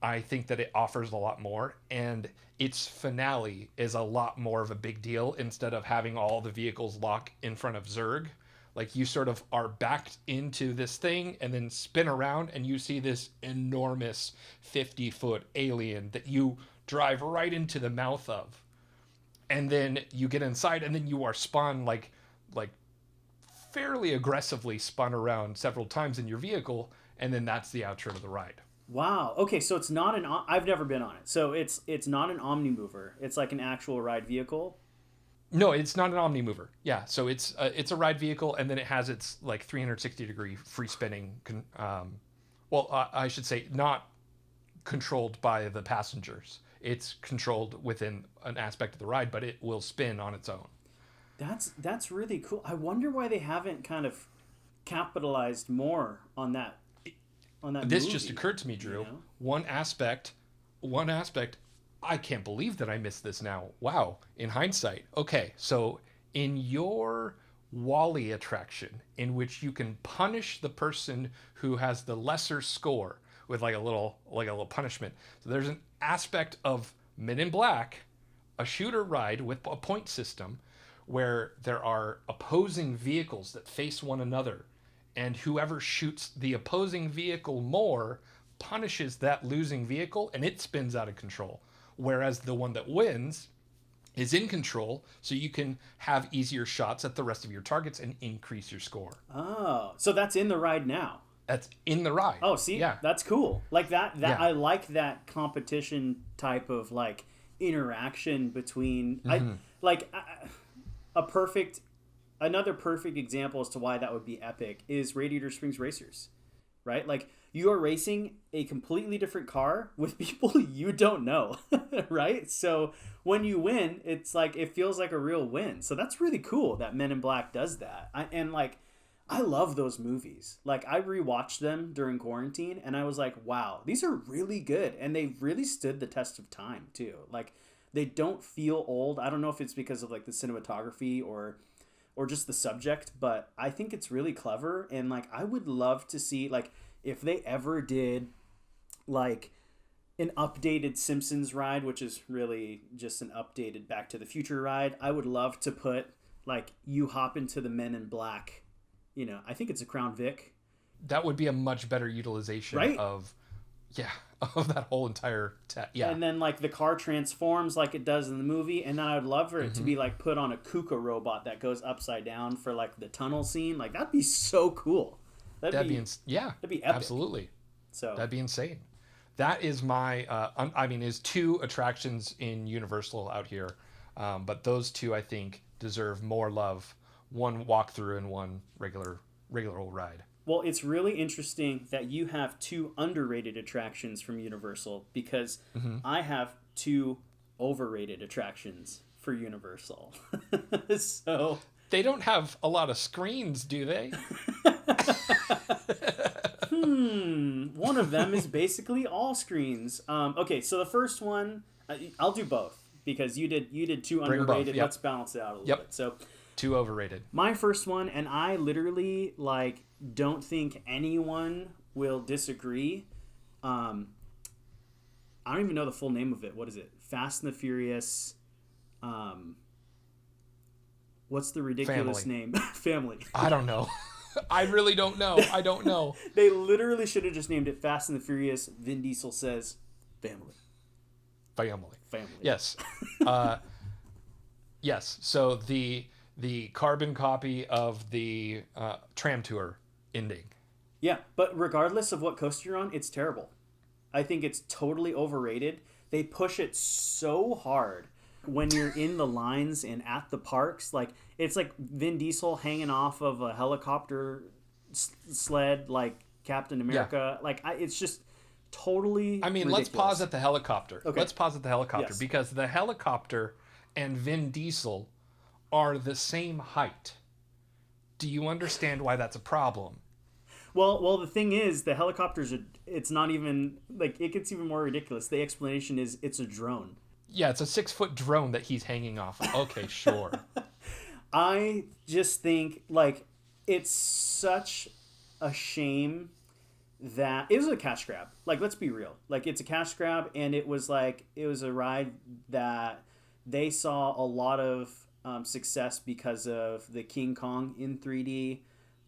I think that it offers a lot more, and its finale is a lot more of a big deal. Instead of having all the vehicles lock in front of Zurg, like, you sort of are backed into this thing and then spin around and you see this enormous 50-foot alien that you drive right into the mouth of. And then you get inside and then you are spun like fairly aggressively spun around several times in your vehicle, and then that's the outro to the ride. Wow. Okay, so it's not I've never been on it. So it's not an Omnimover. It's like an actual ride vehicle. No, it's not an Omnimover. Yeah, so it's a ride vehicle, and then it has its like 360-degree free spinning. I should say not controlled by the passengers. It's controlled within an aspect of the ride, but it will spin on its own. That's really cool. I wonder why they haven't kind of capitalized more on that. This movie, just occurred to me, Drew. You know? One aspect. I can't believe that I missed this now. Wow. In hindsight. Okay, so in your Wall-E attraction, in which you can punish the person who has the lesser score, with like a little punishment. So there's an aspect of Men in Black, a shooter ride with a point system, where there are opposing vehicles that face one another, and whoever shoots the opposing vehicle more punishes that losing vehicle, and it spins out of control. Whereas the one that wins is in control, so you can have easier shots at the rest of your targets and increase your score. Oh, so that's in the ride now. That's in the ride. Oh, see, yeah, that's cool. Like that Yeah. I like that competition type of like interaction between another perfect example as to why that would be epic is Radiator Springs Racers, right? Like you are racing a completely different car with people you don't know, right? So when you win, it's like it feels like a real win. So that's really cool that Men in Black does that. I love those movies. Like I rewatched them during quarantine and I was like, wow, these are really good. And they really stood the test of time too. Like they don't feel old. I don't know if it's because of like the cinematography or just the subject, but I think it's really clever. And like, I would love to see like if they ever did like an updated Simpsons ride, which is really just an updated Back to the Future ride. I would love to put like you hop into the Men in Black. You know, I think it's a Crown Vic. That would be a much better utilization Right? of that whole entire And then like the car transforms like it does in the movie, and then I would love for it to be like put on a KUKA robot that goes upside down for like the tunnel scene. Like that'd be so cool. That'd be epic. Absolutely. So that'd be insane. That is my is 2 attractions in Universal out here, but those 2 I think deserve more love. One walkthrough and one regular old ride. Well, it's really interesting that you have 2 underrated attractions from Universal because I have 2 overrated attractions for Universal. So they don't have a lot of screens, do they? One of them is basically all screens. Okay, so the first one, I'll do both because you did 2 underrated. Both, yep. Let's balance it out a little bit. So 2 overrated. my first one, and I literally like don't think anyone will disagree. I don't even know the full name of it. What is it? Fast and the Furious. What's the ridiculous name? Family. I don't know. I really don't know. I don't know. They literally should have just named it Fast and the Furious. Vin Diesel says family. Family. Yes. Yes. So the carbon copy of the tram tour ending. Yeah, but regardless of what coaster you're on, it's terrible. I think it's totally overrated. They push it so hard when you're in the lines and at the parks. Like it's like Vin Diesel hanging off of a helicopter sled like Captain America. Yeah. Like it's just totally ridiculous. Let's pause at the helicopter. Okay. Let's pause at the helicopter Yes. because the helicopter and Vin Diesel are the same height. Do you understand why that's a problem? Well, the thing is, the helicopters it's not even like it gets even more ridiculous. The explanation is it's a drone. Yeah, it's a 6-foot drone that he's hanging off of. Okay, sure. I just think like it's such a shame that it was a cash grab. Like let's be real. Like it's a cash grab, and it was a ride that they saw a lot of success because of the King Kong in 3D.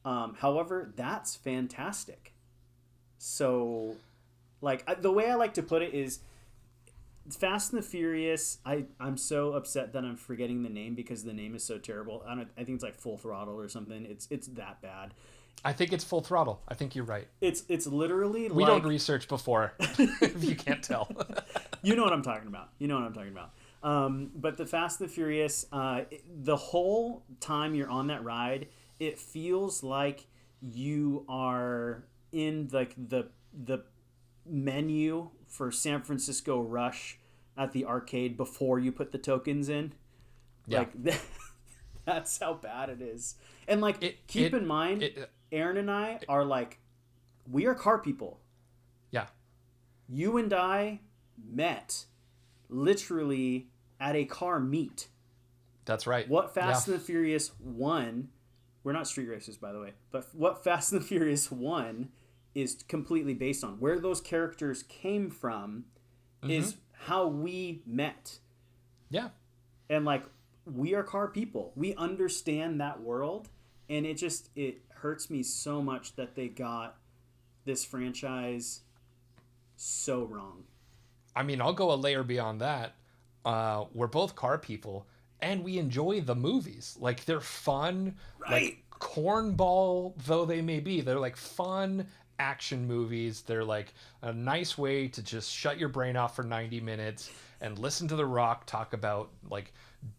However, that's fantastic. So, like the way I like to put it is, Fast and the Furious. I'm so upset that I'm forgetting the name because the name is so terrible. I think it's like Full Throttle or something. It's that bad. I think it's Full Throttle. I think you're right. It's literally we don't research before, if you can't tell. You know what I'm talking about. But the Fast and the Furious, the whole time you're on that ride, it feels like you are in the menu for San Francisco Rush at the arcade before you put the tokens in. Yeah. Like that's how bad it is. And like keep in mind, Aaron and I are like, we are car people. Yeah. You and I met literally at a car meet. That's right. What Fast and the Furious 1, we're not street racers by the way, but what Fast and the Furious 1 is completely based on. Where those characters came from is how we met. Yeah. And like, we are car people. We understand that world, and it hurts me so much that they got this franchise so wrong. I mean, I'll go a layer beyond that. We're both car people, and we enjoy the movies. Like, they're fun. Right. Like, cornball though they may be, they're like fun action movies. They're like a nice way to just shut your brain off for 90 minutes and listen to The Rock talk about like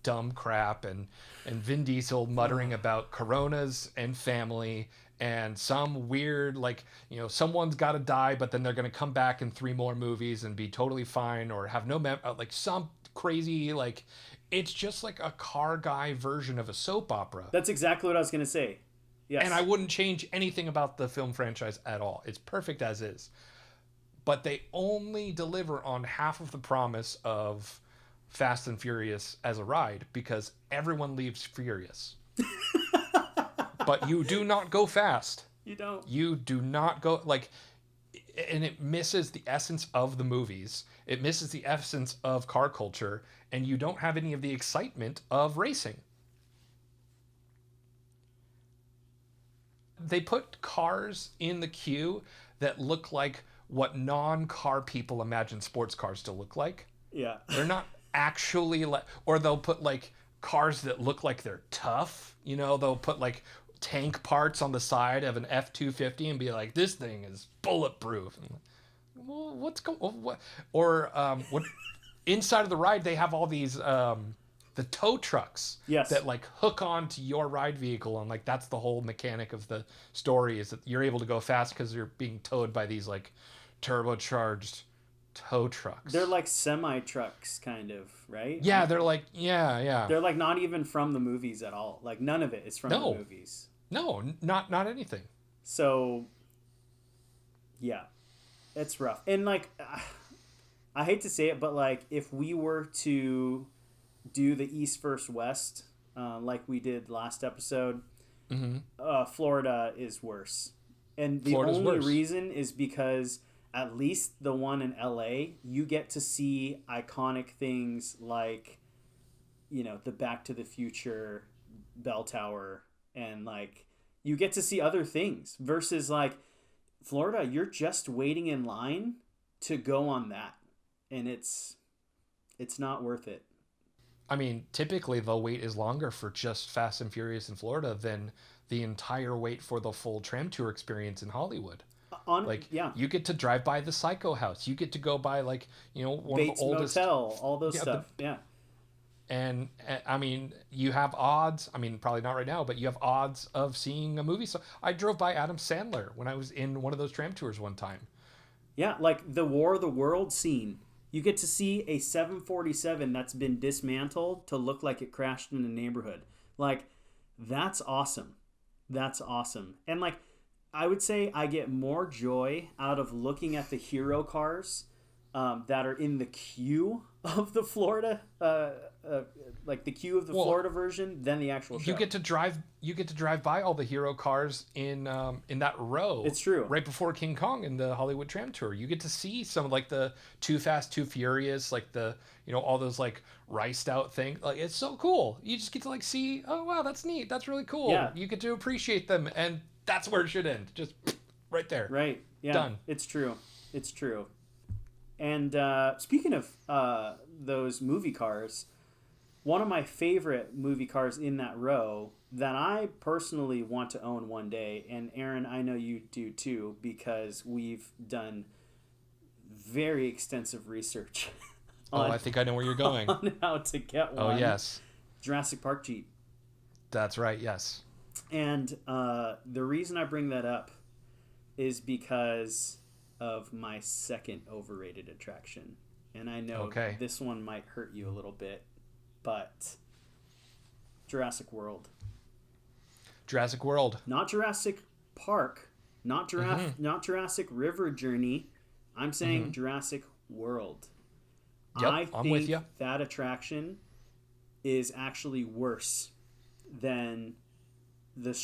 dumb crap, and Vin Diesel muttering about Coronas and family and some weird, like, you know, someone's got to die, but then they're going to come back in 3 more movies and be totally fine, or have no like some crazy, like, it's just like a car guy version of a soap opera. That's exactly what I was going to say. Yes. And I wouldn't change anything about the film franchise at all. It's perfect as is. But they only deliver on half of the promise of Fast and Furious as a ride, because everyone leaves furious. But you do not go fast. You don't. You do not go, like, and it misses the essence of the movies. It misses the essence of car culture, and you don't have any of the excitement of racing. They put cars in the queue that look like what non-car people imagine sports cars to look like. Yeah. They're not actually like, or they'll put like cars that look like they're tough. You know, they'll put like tank parts on the side of an F-250 and be like, this thing is bulletproof. And, well, what's going? What? Or what? Inside of the ride, they have all these the tow trucks, yes, that like hook onto your ride vehicle, and like that's the whole mechanic of the story, is that you're able to go fast because you're being towed by these like turbocharged tow trucks. They're like semi trucks, kind of, right? Yeah, they're like yeah. They're like not even from the movies at all. Like none of it is from the movies. No, not anything. So, yeah, it's rough. And like, I hate to say it, but like, if we were to do the East versus West, like we did last episode, Florida is worse. And the Florida's only worse. reason is because at least the one in LA, you get to see iconic things like, you know, the Back to the Future bell tower, and like you get to see other things, versus like Florida, you're just waiting in line to go on that, and it's not worth it. I mean, typically the wait is longer for just Fast and Furious in Florida than the entire wait for the full tram tour experience in Hollywood. You get to drive by the Psycho House. You get to go by, like, you know, one Bates of the oldest Motel, all those stuff. And I mean, you have odds. I mean, probably not right now, but you have odds of seeing a movie. So I drove by Adam Sandler when I was in one of those tram tours one time. Yeah, like the War of the Worlds scene. You get to see a 747 that's been dismantled to look like it crashed in a neighborhood. Like, that's awesome. That's awesome. And like, I would say I get more joy out of looking at the hero cars that are in the queue of the Florida, like the queue of the Florida version, than the actual show. You get to drive by all the hero cars in that row. It's true. Right before King Kong in the Hollywood Tram Tour, you get to see some of like the Too Fast, Too Furious, like the, you know, all those like riced out things. Like, it's so cool. You just get to like see, oh wow, that's neat. That's really cool. Yeah. You get to appreciate them, and that's where it should end. Just right there. Right. Yeah. Done. It's true. It's true. And speaking of those movie cars, one of my favorite movie cars in that row that I personally want to own one day, and Aaron, I know you do too, because we've done very extensive research on, I think I know where you're going. on how to get one. Oh, yes. Jurassic Park Jeep. That's right, yes. And the reason I bring that up is because of my second overrated attraction. And I know this one might hurt you a little bit, but Jurassic World. Jurassic World. Not Jurassic Park, not Jurassic River Journey. I'm saying Jurassic World. Yep, I'm with you. That attraction is actually worse than the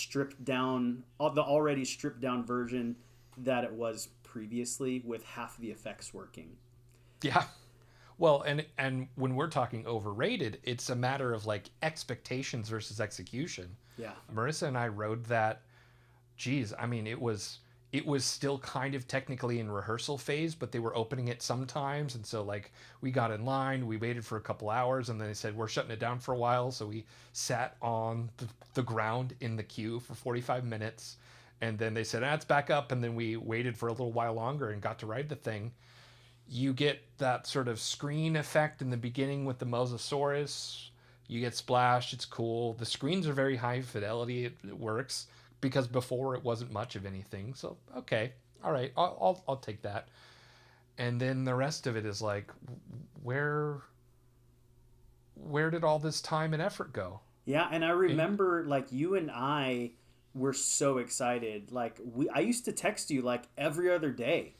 already stripped down version that it was previously with half the effects working. Yeah. Well, and when we're talking overrated, it's a matter of like expectations versus execution. Yeah. Marissa and I rode that. Geez, I mean, it was still kind of technically in rehearsal phase, but they were opening it sometimes, and so like we got in line, we waited for a couple hours, and then they said we're shutting it down for a while, so we sat on the ground in the queue for 45 minutes, and then they said it's back up, and then we waited for a little while longer and got to ride the thing. You get that sort of screen effect in the beginning with the Mosasaurus. You get splashed. It's cool. The screens are very high fidelity. It works because before it wasn't much of anything. So okay, all right, I'll take that. And then the rest of it is like, where did all this time and effort go? Yeah, and I remember like you and I were so excited. Like I used to text you like every other day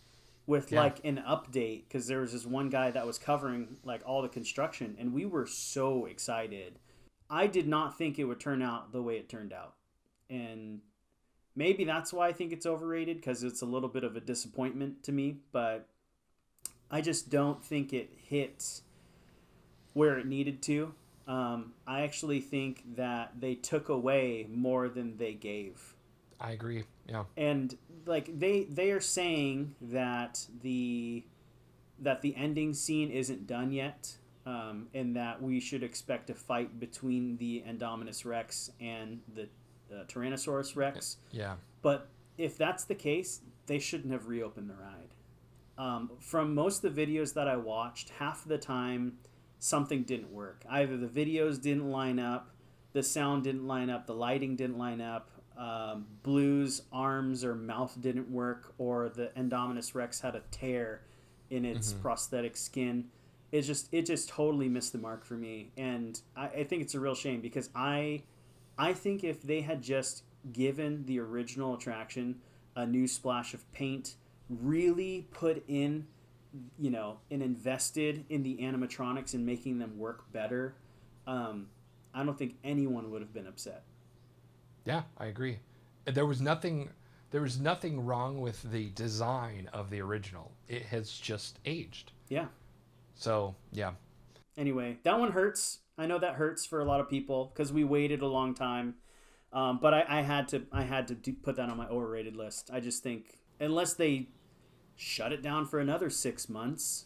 with like an update because there was this one guy that was covering like all the construction, and we were so excited. I did not think it would turn out the way it turned out, and maybe that's why I think it's overrated, because it's a little bit of a disappointment to me. But I just don't think it hit where it needed to. I actually think that they took away more than they gave. I agree. Yeah. And like they are saying that the ending scene isn't done yet, and that we should expect a fight between the Indominus Rex and the Tyrannosaurus Rex. Yeah. But if that's the case, they shouldn't have reopened the ride. From most of the videos that I watched, half the time something didn't work. Either the videos didn't line up, the sound didn't line up, the lighting didn't line up. Blue's arms or mouth didn't work, or the Indominus Rex had a tear in its prosthetic skin. It just totally missed the mark for me, and I think it's a real shame, because I think if they had just given the original attraction a new splash of paint, really put in, and invested in the animatronics and making them work better, I don't think anyone would have been upset. Yeah, I agree. There was nothing wrong with the design of the original. It has just aged. Yeah. So, yeah. Anyway, that one hurts. I know that hurts for a lot of people because we waited a long time. But I had to put that on my overrated list. I just think unless they shut it down for another 6 months,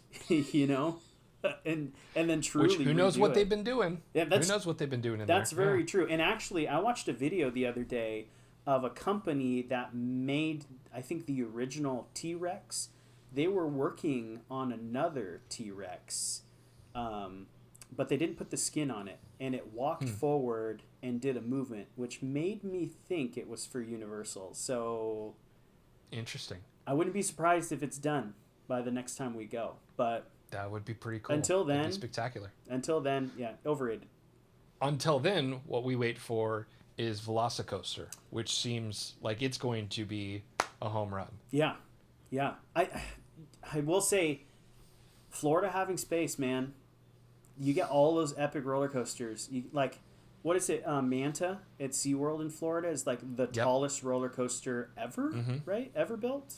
and then truly, who knows what they've been doing? Yeah, who knows what they've been doing in there? That's very true. And actually, I watched a video the other day of a company that made, I think, the original T-Rex. They were working on another T-Rex, but they didn't put the skin on it, and it walked forward and did a movement, which made me think it was for Universal. So interesting. I wouldn't be surprised if it's done by the next time we go, but that would be pretty cool. Until then, that'd be spectacular. Until then, yeah, overrated. Until then, what we wait for is Velocicoaster, which seems like it's going to be a home run. Yeah. I will say, Florida having space, man. You get all those epic roller coasters. What is it? Manta at SeaWorld in Florida is like the tallest roller coaster ever, right? Ever built?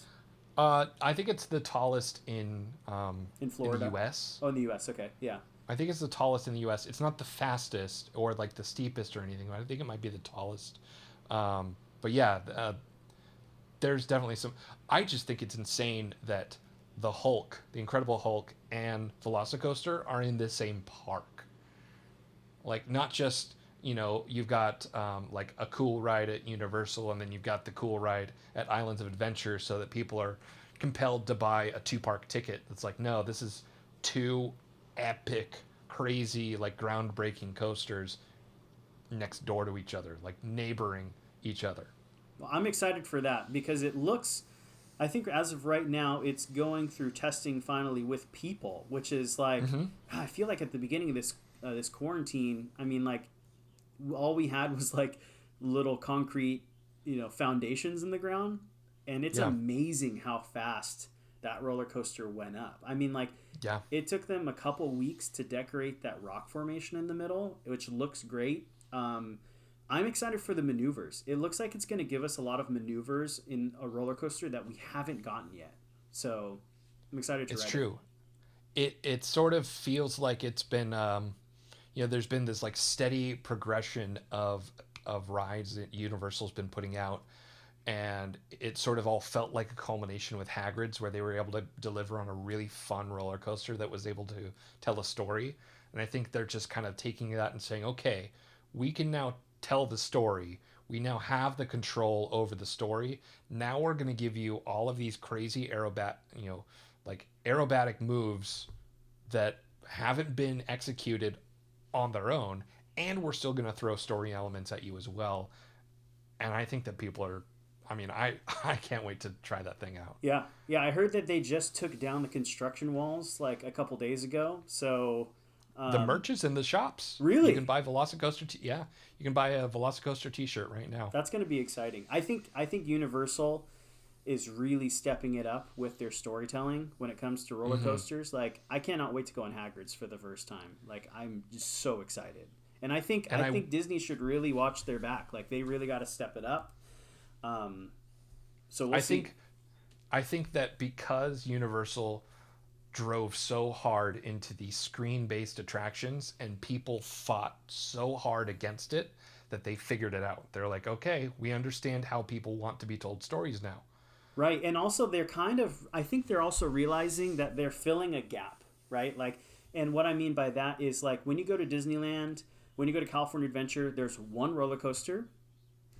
I think it's the tallest in Florida, in the U.S. Oh, in the U.S. Okay, yeah. I think it's the tallest in the U.S. It's not the fastest or like the steepest or anything. But I think it might be the tallest. But yeah, there's definitely some. I just think it's insane that the Hulk, the Incredible Hulk, and Velocicoaster are in the same park. Like, not just, you've got like a cool ride at Universal, and then you've got the cool ride at Islands of Adventure, so that people are compelled to buy a 2-park ticket. It's like, no, this is 2 epic, crazy, like groundbreaking coasters next door to each other, like neighboring each other. Well, I'm excited for that because it looks, I think as of right now, it's going through testing finally with people, which is like, I feel like at the beginning of this quarantine, I mean, like, all we had was like little concrete, foundations in the ground, and it's amazing how fast that roller coaster went up. I mean, like, it took them a couple weeks to decorate that rock formation in the middle, which looks great. I'm excited for the maneuvers. It looks like it's going to give us a lot of maneuvers in a roller coaster that we haven't gotten yet. So I'm excited to It's ride true. It sort of feels like it's been there's been this like steady progression of rides that Universal's been putting out, and it sort of all felt like a culmination with Hagrid's, where they were able to deliver on a really fun roller coaster that was able to tell a story. And I think they're just kind of taking that and saying, okay, we can now tell the story. We now have the control over the story. Now we're going to give you all of these crazy aerobatic moves that haven't been executed on their own, and we're still going to throw story elements at you as well. And I think that people are, I can't wait to try that thing out. Yeah. Yeah, I heard that they just took down the construction walls like a couple days ago. So The merch is in the shops. Really? You can buy Velocicoaster. You can buy a Velocicoaster T-shirt right now. That's going to be exciting. I think Universal is really stepping it up with their storytelling when it comes to roller coasters. Like, I cannot wait to go on Hagrid's for the first time. Like, I'm just so excited. And I think Disney should really watch their back. Like, they really got to step it up. So we'll see. I think that because Universal drove so hard into these screen-based attractions and people fought so hard against it, that they figured it out. They're like, okay, we understand how people want to be told stories now. Right. And also I think they're also realizing that they're filling a gap, right? Like, and what I mean by that is, like, when you go to Disneyland, when you go to California Adventure, there's one roller coaster.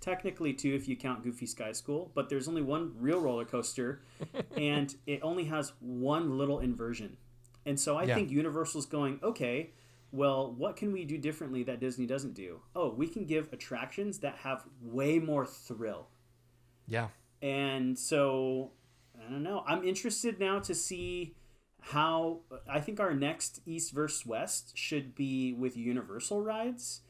Technically two if you count Goofy Sky School, but there's only one real roller coaster and it only has one little inversion. And so I think Universal's going, okay, well, what can we do differently that Disney doesn't do? Oh, we can give attractions that have way more thrill. Yeah. And so, I don't know. I'm interested now to see how, I think our next East versus West should be with Universal rides.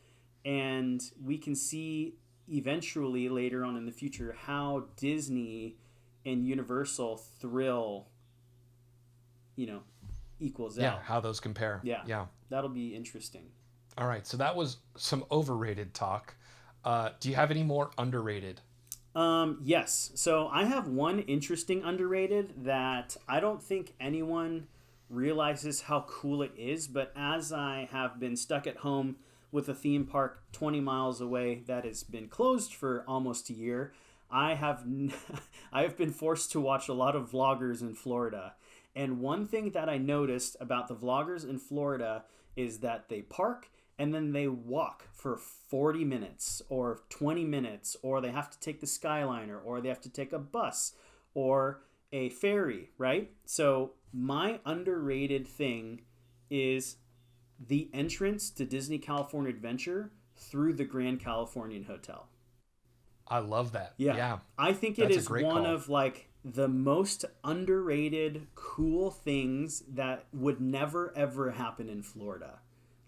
And we can see eventually later on in the future how Disney and Universal thrill, equals out. Yeah, how those compare. Yeah. That'll be interesting. All right, so that was some overrated talk. Do you have any more underrated? Yes. So I have one interesting underrated that I don't think anyone realizes how cool it is, but as I have been stuck at home with a theme park 20 miles away that has been closed for almost a year, I have been forced to watch a lot of vloggers in Florida. And one thing that I noticed about the vloggers in Florida is that they park and then they walk for 40 minutes or 20 minutes, or they have to take the Skyliner, or they have to take a bus or a ferry, right? So my underrated thing is the entrance to Disney California Adventure through the Grand Californian Hotel. I love that. Yeah. I think it is one of like the most underrated cool things that would never ever happen in Florida.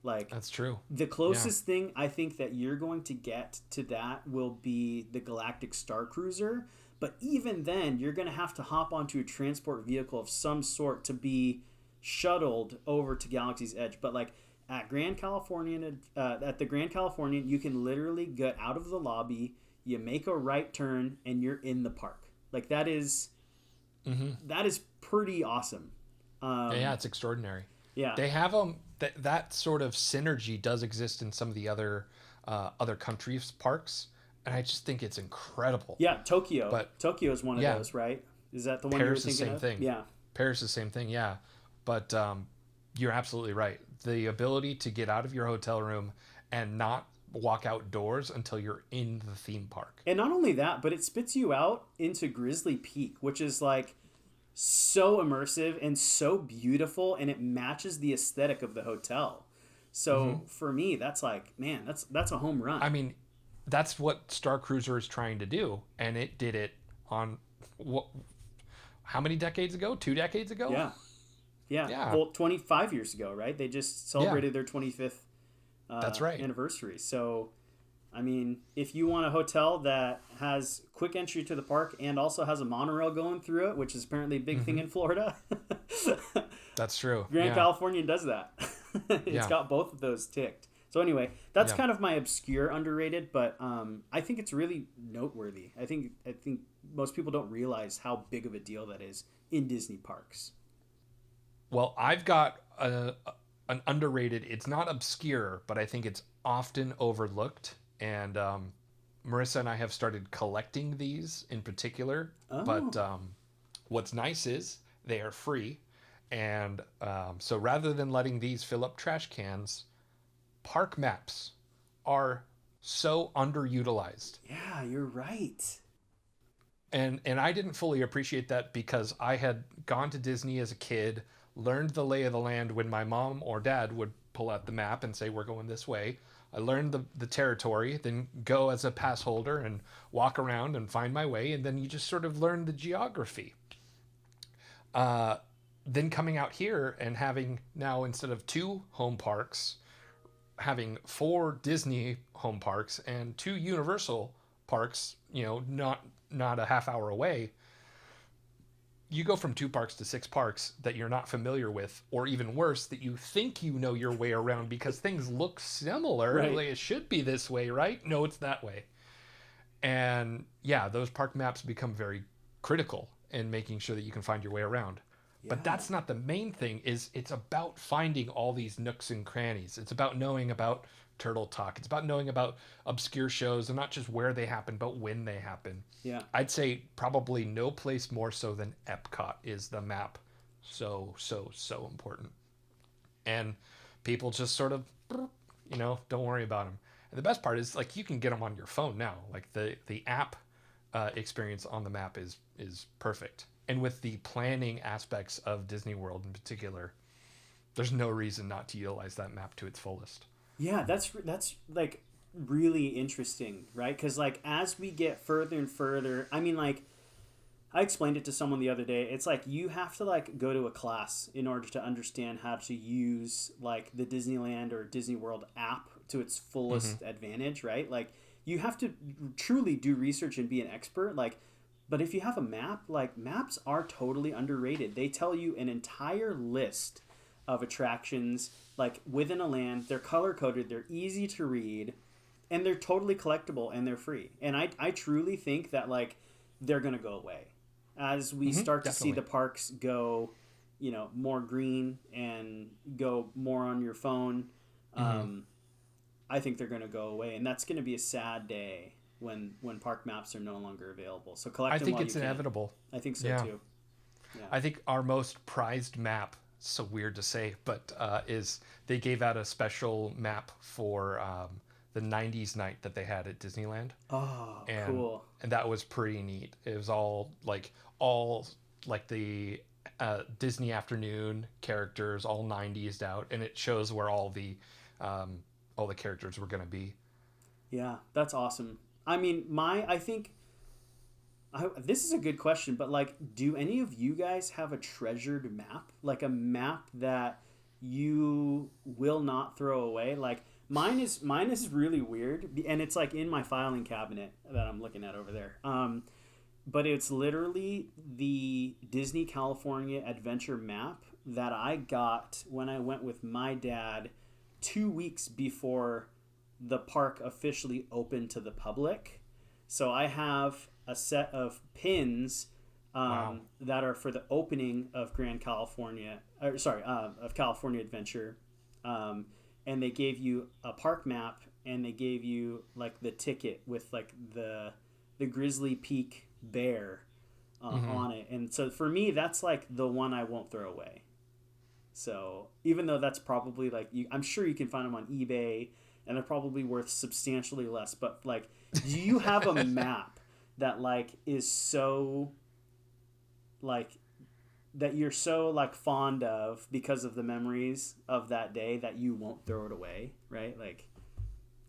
Like, that's true. The closest thing I think that you're going to get to that will be the Galactic Star Cruiser. But even then, you're going to have to hop onto a transport vehicle of some sort to be shuttled over to Galaxy's Edge. But like at the Grand Californian, you can literally get out of the lobby, you make a right turn, and you're in the park. Like that is pretty awesome. Yeah, it's extraordinary. Yeah, they have that sort of synergy does exist in some of the other countries' parks, and I just think it's incredible. Yeah, Tokyo. But Tokyo is one of those, right? Is that the one Paris you were thinking is the same of? thing. Yeah, Paris is the same thing. Yeah, but you're absolutely right. The ability to get out of your hotel room and not walk outdoors until you're in the theme park. And not only that, but it spits you out into Grizzly Peak, which is like so immersive and so beautiful, and it matches the aesthetic of the hotel. So for me, that's like, man, that's a home run. I mean, that's what Star Cruiser is trying to do, and it did it on how many decades ago? 2 decades ago? Yeah. Well, 25 years ago, right? They just celebrated their 25th that's right. anniversary. So, I mean, if you want a hotel that has quick entry to the park and also has a monorail going through it, which is apparently a big thing in Florida. That's true. Grand Californian does that. It's got both of those ticked. So anyway, that's Yeah. kind of my obscure underrated, but I think it's really noteworthy. I think most people don't realize how big of a deal that is in Disney parks. Well, I've got an underrated. It's not obscure, but I think it's often overlooked. And Marissa and I have started collecting these in particular. But Oh, what's nice is they are free. And so rather than letting these fill up trash cans, park maps are so underutilized. yeah, you're right. And I didn't fully appreciate that because I had gone to Disney as a kid, learned the lay of the land when my mom or dad would pull out the map and say we're going this way. I learned the territory, then go as a pass holder and walk around and find my way, and then you just sort of learn the geography. Uh, then coming out here and having now, instead of two home parks, having four Disney home parks and two Universal parks, not a half hour away, you go from two parks to six parks that you're not familiar with, or even worse, that you think you know your way around because things look similar. Right. Like, it should be this way, right? No, it's that way. And yeah, those park maps become very critical in making sure that you can find your way around. But Yeah. that's not the main thing. Is it's about finding all these nooks and crannies. It's about knowing about Turtle Talk. It's about knowing about obscure shows, and not just where they happen, but when they happen. Yeah. I'd say probably no place more so than Epcot is the map. So, so, so important. And people just sort of, don't worry about them. And the best part is, like, you can get them on your phone now. Like, the app experience on the map is perfect. And with the planning aspects of Disney World in particular, there's no reason not to utilize that map to its fullest. Yeah, that's like really interesting, right? Because like as we get further and further, I mean, like I explained it to someone the other day. It's like you have to like go to a class in order to understand how to use like the Disneyland or Disney World app to its fullest advantage, right? Like you have to truly do research and be an expert. Like, but if you have a map, like maps are totally underrated. They tell you an entire list of attractions like within a land. They're color coded, they're easy to read, and they're totally collectible and they're free. And I truly think that like they're gonna go away as we start to see Definitely. the parks go, more green and go more on your phone. I think they're gonna go away, and that's gonna be a sad day when park maps are no longer available. So I collect them think while you it's can. inevitable. I think so Yeah. too. Yeah. I think our most prized map, so weird to say, but is they gave out a special map for the 90s night that they had at Disneyland. Oh, and cool. and that was pretty neat. It was all like the Disney afternoon characters, all 90s out, and it shows where all the characters were going to be. Yeah, that's awesome. I mean, I think this is a good question, but like, do any of you guys have a treasured map? Like a map that you will not throw away? Like mine is really weird, and it's like in my filing cabinet that I'm looking at over there. But it's literally the Disney California Adventure map that I got when I went with my dad 2 weeks before the park officially opened to the public. So I have a set of pins Wow. that are for the opening of Grand California, of California Adventure, and they gave you a park map and they gave you like the ticket with like the Grizzly Peak bear on it. And so for me, that's like the one I won't throw away. So even though that's probably like I'm sure you can find them on eBay and they're probably worth substantially less. But like, do you have a map that like is so like that you're so like fond of because of the memories of that day that you won't throw it away, right? Like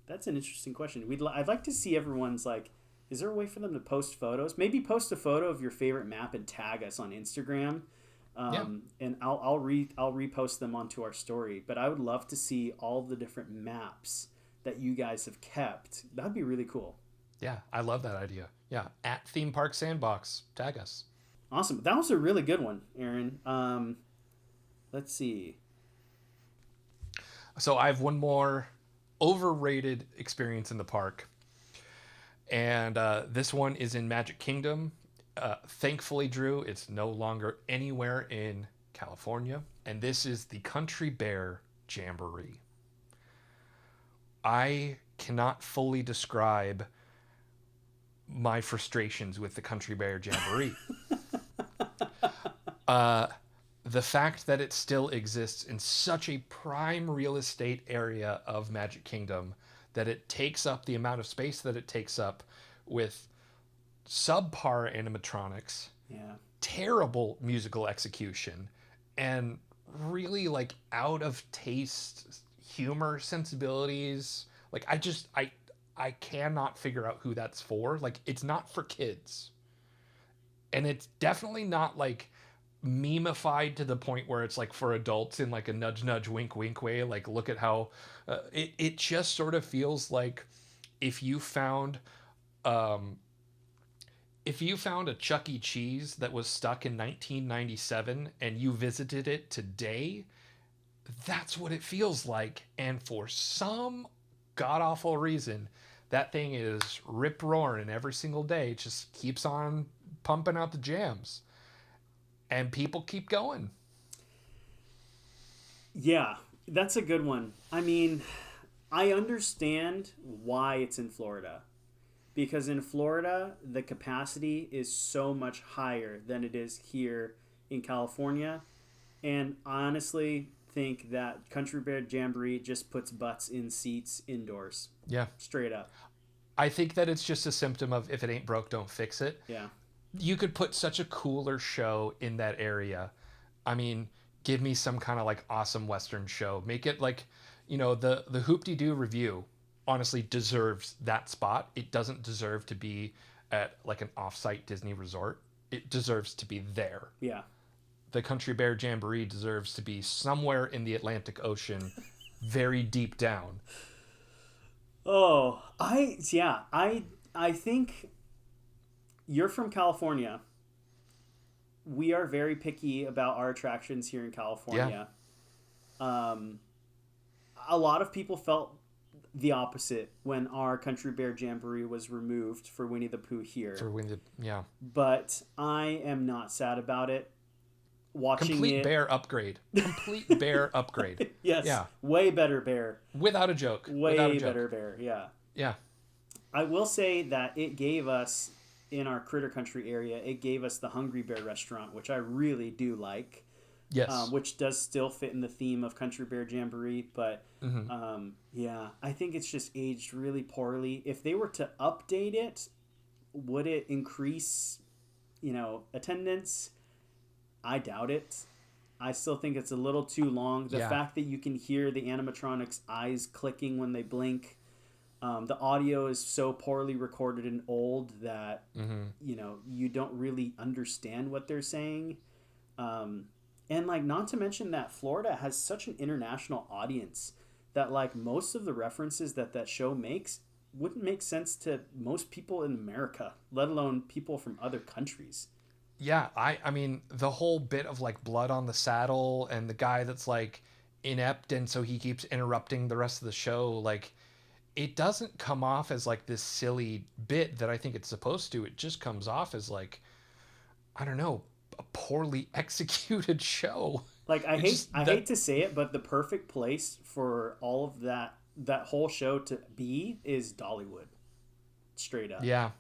that's an interesting question. I'd like to see everyone's like. Is there a way for them to post photos? Maybe post a photo of your favorite map and tag us on Instagram, Yeah. and I'll repost them onto our story. But I would love to see all the different maps that you guys have kept. That'd be really cool. Yeah, I love that idea. Yeah, at Theme Park Sandbox, tag us. Awesome. That was a really good one, Aaron. Let's see. So I have one more overrated experience in the park. And this one is in Magic Kingdom. Thankfully, Drew, it's no longer anywhere in California. And this is the Country Bear Jamboree. I cannot fully describe my frustrations with the Country Bear Jamboree. The fact that it still exists in such a prime real estate area of Magic Kingdom, that it takes up the amount of space that it takes up with subpar animatronics, terrible musical execution, and really like out of taste humor sensibilities. Like I cannot figure out who that's for. Like, it's not for kids. And it's definitely not like memeified to the point where it's like for adults in like a nudge nudge wink wink way. Like, look at how it just sort of feels like if you found a Chuck E. Cheese that was stuck in 1997 and you visited it today, that's what it feels like. And for some god awful reason, that thing is rip roaring every single day. It just keeps on pumping out the jams. And people keep going. Yeah, that's a good one. I mean, I understand why it's in Florida. Because in Florida, the capacity is so much higher than it is here in California. And I honestly think that Country Bear Jamboree just puts butts in seats indoors. Yeah. Straight up. I think that it's just a symptom of if it ain't broke, don't fix it. Yeah. You could put such a cooler show in that area. I mean, give me some kind of like awesome Western show. Make it like, the Hoop-de-Doo Review honestly deserves that spot. It doesn't deserve to be at like an off-site Disney resort. It deserves to be there. Yeah. The Country Bear Jamboree deserves to be somewhere in the Atlantic Ocean, very deep down. Oh, I think you're from California. We are very picky about our attractions here in California. Yeah. A lot of people felt the opposite when our Country Bear Jamboree was removed for Winnie the Pooh here. Yeah. But I am not sad about it. Watching Complete bear upgrade. Complete bear upgrade. Yes. Yeah. Way better bear. Without a joke. Way better bear. Yeah. Yeah. I will say that it gave us, in our Critter Country area, it gave us the Hungry Bear restaurant, which I really do like. Yes. Which does still fit in the theme of Country Bear Jamboree. But, yeah, I think it's just aged really poorly. If they were to update it, would it increase, attendance? I doubt it. I still think it's a little too long. The fact that you can hear the animatronics' eyes clicking when they blink. The audio is so poorly recorded and old that, you don't really understand what they're saying. And, not to mention that Florida has such an international audience that, most of the references that show makes wouldn't make sense to most people in America, let alone people from other countries. Yeah, I mean, the whole bit of, blood on the saddle and the guy that's, inept and so he keeps interrupting the rest of the show, it doesn't come off as, this silly bit that I think it's supposed to. It just comes off as, I don't know, a poorly executed show. I hate to say it, but the perfect place for all of that whole show to be is Dollywood. Straight up. Yeah.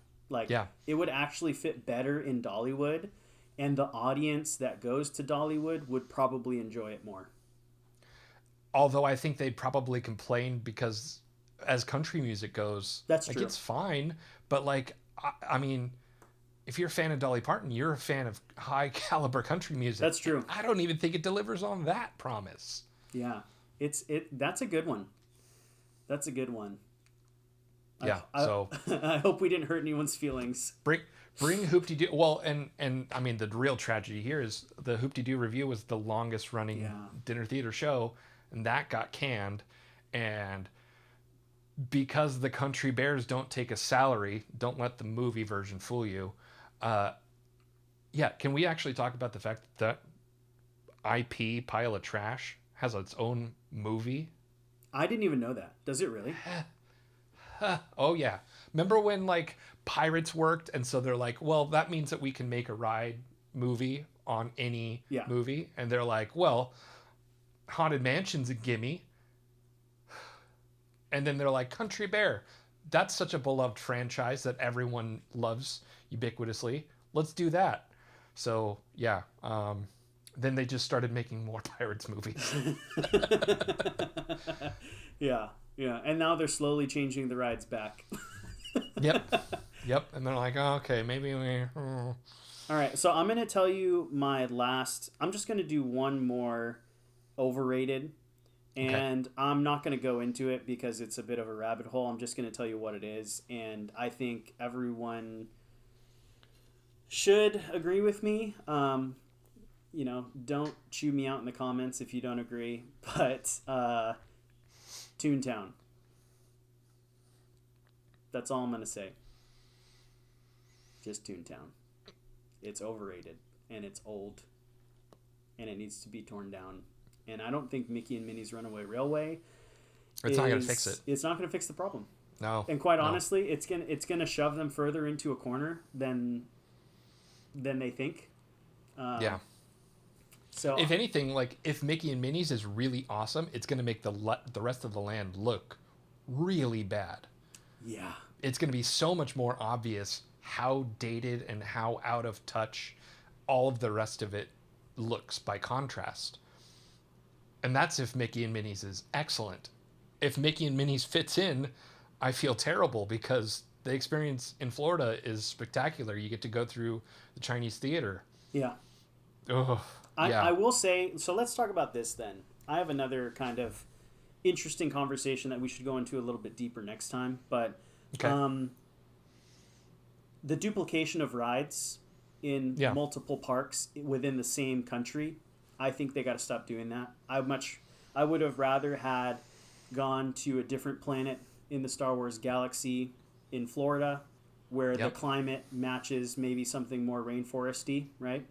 It would actually fit better in Dollywood, and the audience that goes to Dollywood would probably enjoy it more. Although I think they'd probably complain because as country music goes, that's true. It's fine, but I mean, if you're a fan of Dolly Parton, you're a fan of high caliber country music. That's true. I don't even think it delivers on that promise. Yeah, that's a good one. That's a good one. Yeah, so I hope we didn't hurt anyone's feelings. Bring Hoop-de-Doo. Well, and I mean, the real tragedy here is the Hoop-de-Doo Review was the longest running dinner theater show, and that got canned. And because the Country Bears don't take a salary, don't let the movie version fool you. Can we actually talk about the fact that IP Pile of Trash has its own movie? I didn't even know that. Does it really? Oh yeah. Remember when like Pirates worked, and so they're like, well, that means that we can make a ride movie on any Yeah. movie, and they're like, well, Haunted Mansion's a gimme, and then they're like, Country Bear, that's such a beloved franchise that everyone loves ubiquitously. Let's do that. So yeah, then they just started making more Pirates movies. Yeah. Yeah. And now they're slowly changing the rides back. Yep, yep. And they're like, oh, okay, maybe we. All right. So I'm going to tell you my last. I'm just going to do one more overrated. And I'm not going to go into it because it's a bit of a rabbit hole. I'm just going to tell you what it is. And I think everyone should agree with me. Don't chew me out in the comments if you don't agree. But Toontown. That's all I'm going to say. Just Toontown. It's overrated. And it's old. And it needs to be torn down. And I don't think Mickey and Minnie's Runaway Railway It's not going to fix it. It's not going to fix the problem. No. And quite honestly, it's gonna shove them further into a corner than they think. Yeah. So If anything, like if Mickey and Minnie's is really awesome, it's going to make the rest of the land look really bad. yeah, It's going to be so much more obvious how dated and how out of touch all of the rest of it looks by contrast. And that's if Mickey and Minnie's is excellent. If Mickey and Minnie's fits in, I feel terrible because the experience in Florida is spectacular. You get to go through the Chinese theater. yeah. Oh, yeah. I will say. So let's talk about this then. I have another kind of interesting conversation that we should go into a little bit deeper next time. But Okay. The duplication of rides in multiple parks within the same country, I think they got to stop doing that. I would have rather had gone to a different planet in the Star Wars galaxy in Florida, where the climate matches maybe something more rainforesty, right?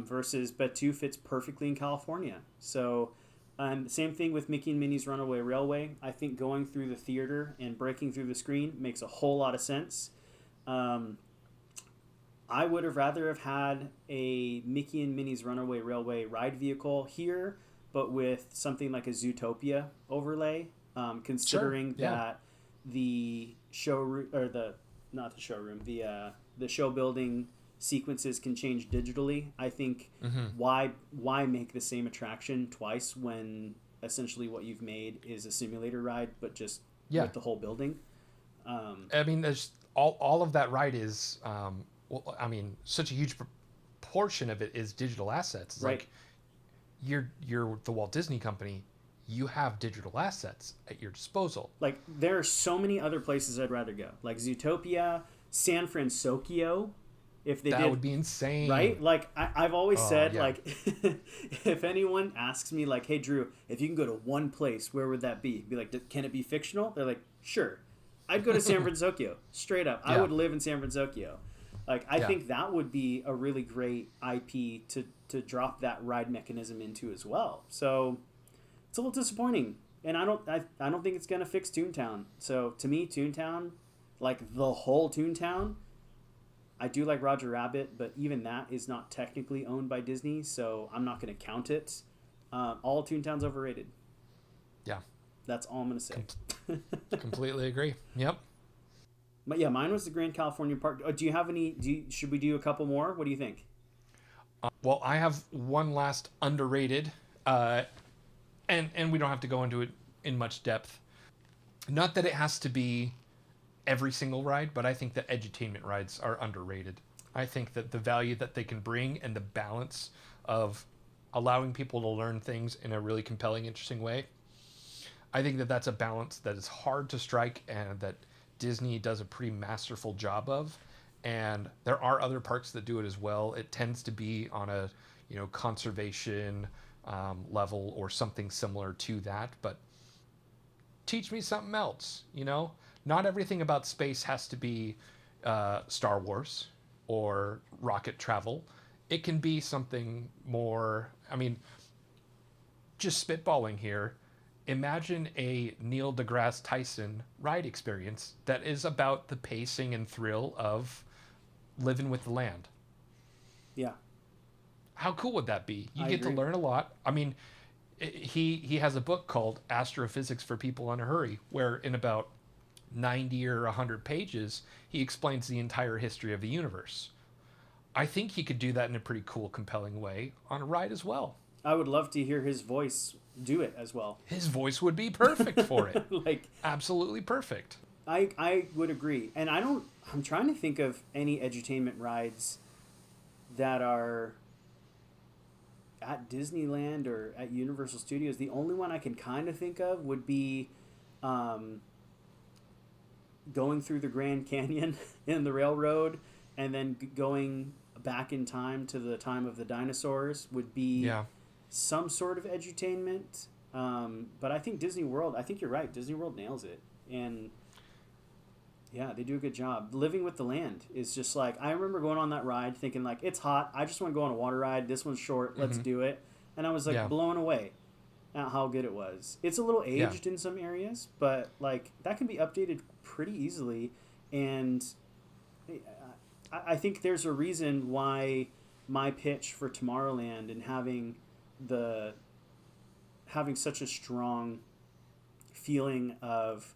Versus Batu fits perfectly in California. So, same thing with Mickey and Minnie's Runaway Railway. I think going through the theater and breaking through the screen makes a whole lot of sense. I would have rather have had a Mickey and Minnie's Runaway Railway ride vehicle here, but with something like a Zootopia overlay, considering that the showroom or the show building sequences can change digitally. I think why make the same attraction twice when essentially what you've made is a simulator ride, but just with the whole building. I mean, there's all of that ride is, such a huge portion of it is digital assets. It's like you're the Walt Disney Company. You have digital assets at your disposal. Like there are so many other places I'd rather go, like Zootopia, San Francisco. If they that would be insane, right? Like I've always said, like if anyone asks me, like, "Hey, Drew, if you can go to one place, where would that be?" Be like, "Can it be fictional?" They're like, "Sure." I'd go to San Francisco, straight up. I would live in San Francisco. Like I think that would be a really great IP to drop that ride mechanism into as well. So it's a little disappointing, and I don't think it's gonna fix Toontown. So to me, Toontown, like the whole Toontown. I do like Roger Rabbit, but even that is not technically owned by Disney, so I'm not going to count it. All Toontown's overrated. Yeah. That's all I'm going to say. Completely agree. Yep. But yeah, mine was the Grand Californian Park. Do you have any? Should we do a couple more? What do you think? Well, I have one last underrated, and we don't have to go into it in much depth. Not that it has to be every single ride, but I think that edutainment rides are underrated. I think that the value that they can bring and the balance of allowing people to learn things in a really compelling, interesting way, I think that that's a balance that is hard to strike and that Disney does a pretty masterful job of. And there are other parks that do it as well. It tends to be on a conservation level or something similar to that, but teach me something else, Not everything about space has to be Star Wars or rocket travel. It can be something more, just spitballing here. Imagine a Neil deGrasse Tyson ride experience that is about the pacing and thrill of living with the land. Yeah, How cool would that be? You I get to agree. learn a lot. I mean, he has a book called Astrophysics for People in a Hurry, where in about 90 or 100 pages, he explains the entire history of the universe. I think he could do that in a pretty cool, compelling way on a ride as well. I would love to hear his voice do it as well. His voice would be perfect for it. Like, Absolutely perfect. I would agree. And I'm trying to think of any edutainment rides that are at Disneyland or at Universal Studios. The only one I can kind of think of would be um, going through the Grand Canyon in the railroad and then going back in time to the time of the dinosaurs would be Yeah. some sort of edutainment. But I think Disney World, I think you're right. Disney World nails it. And yeah, they do a good job. Living with the land is just like, I remember going on that ride thinking like, it's hot. I just want to go on a water ride. This one's short. Let's do it. And I was like Yeah. blown away at how good it was. It's a little Yeah. aged in some areas, but like that can be updated pretty easily. And I think there's a reason why my pitch for Tomorrowland and having such a strong feeling of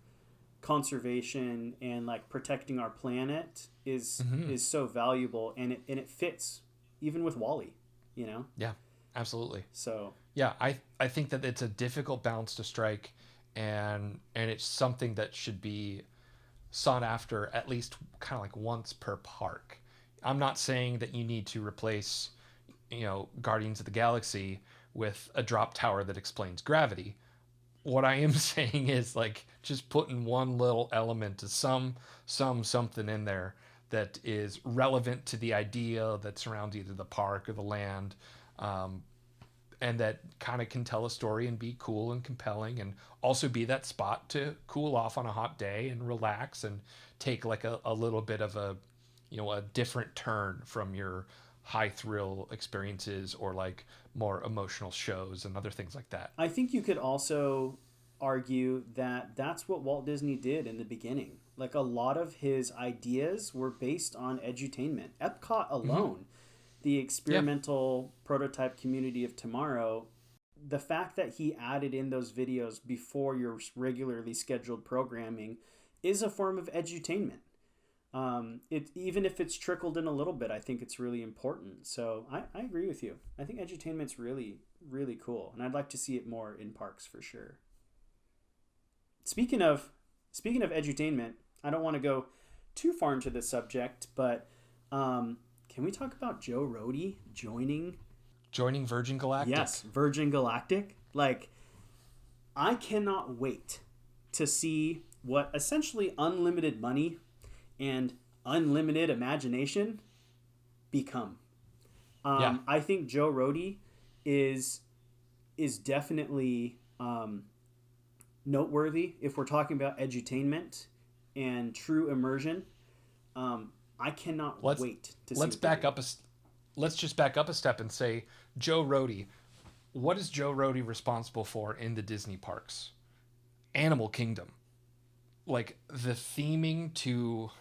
conservation and like protecting our planet is so valuable, and it fits even with Wally, you know. Yeah. Absolutely. So Yeah, I think that it's a difficult balance to strike, and it's something that should be sought after at least kind of like once per park. I'm not saying that you need to replace, Guardians of the Galaxy with a drop tower that explains gravity. What I am saying is like just putting one little element to something in there that is relevant to the idea that surrounds either the park or the land, and that kind of can tell a story and be cool and compelling, and also be that spot to cool off on a hot day and relax and take like a little bit of a different turn from your high thrill experiences or like more emotional shows and other things like that. I think you could also argue that that's what Walt Disney did in the beginning. Like a lot of his ideas were based on edutainment. Epcot alone, the experimental prototype community of tomorrow, the fact that he added in those videos before your regularly scheduled programming is a form of edutainment. It even if it's trickled in a little bit, I think it's really important. So I agree with you. I think edutainment's really, really cool, and I'd like to see it more in parks for sure. Speaking of edutainment, I don't want to go too far into this subject, but can we talk about Joe Rohde joining Virgin Galactic. Yes, Virgin Galactic. Like, I cannot wait to see what essentially unlimited money and unlimited imagination become. I think Joe Rohde is definitely noteworthy if we're talking about edutainment and true immersion. I cannot wait to see. Let's just back up a step and say, Joe Rohde. What is Joe Rohde responsible for in the Disney parks? Animal Kingdom. Like the theming to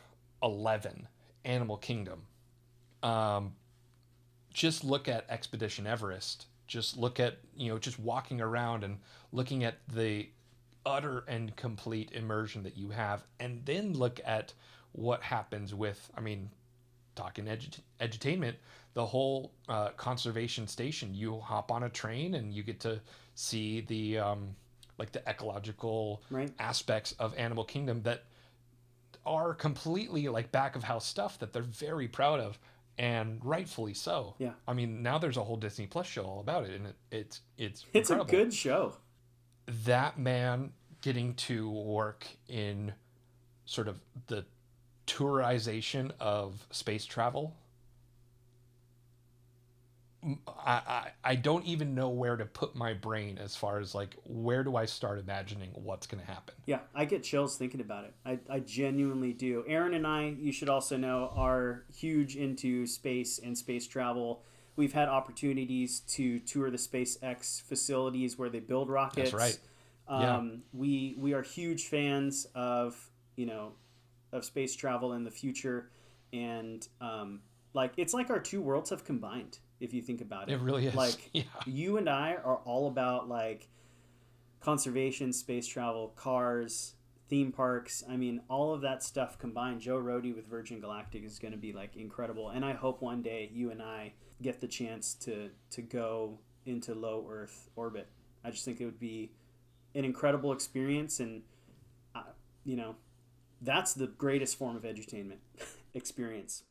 11, Animal Kingdom. Just look at Expedition Everest. Just look at, just walking around and looking at the utter and complete immersion that you have. And then look at what happens with, talking edutainment, the whole conservation station. You hop on a train and you get to see the like the ecological aspects of Animal Kingdom that are completely like back of house stuff that they're very proud of, and rightfully so. Yeah. Now there's a whole Disney Plus show all about it, and it's a incredible. good show. That man getting to work in sort of the tourization of space travel, I don't even know where to put my brain as far as like, where do I start imagining what's going to happen? Yeah, I get chills thinking about it. I genuinely do. Aaron and I, you should also know, are huge into space and space travel. We've had opportunities to tour the SpaceX facilities where they build rockets. That's right. We are huge fans of, of space travel in the future, and like it's like our two worlds have combined. If you think about it, It really is. Like Yeah. you and I are all about like conservation, space travel, cars, theme parks. I mean, all of that stuff combined. Joe Rohde with Virgin Galactic is going to be like incredible, and I hope one day you and I get the chance to go into low Earth orbit. I just think it would be an incredible experience, and you know, that's the greatest form of edutainment experience.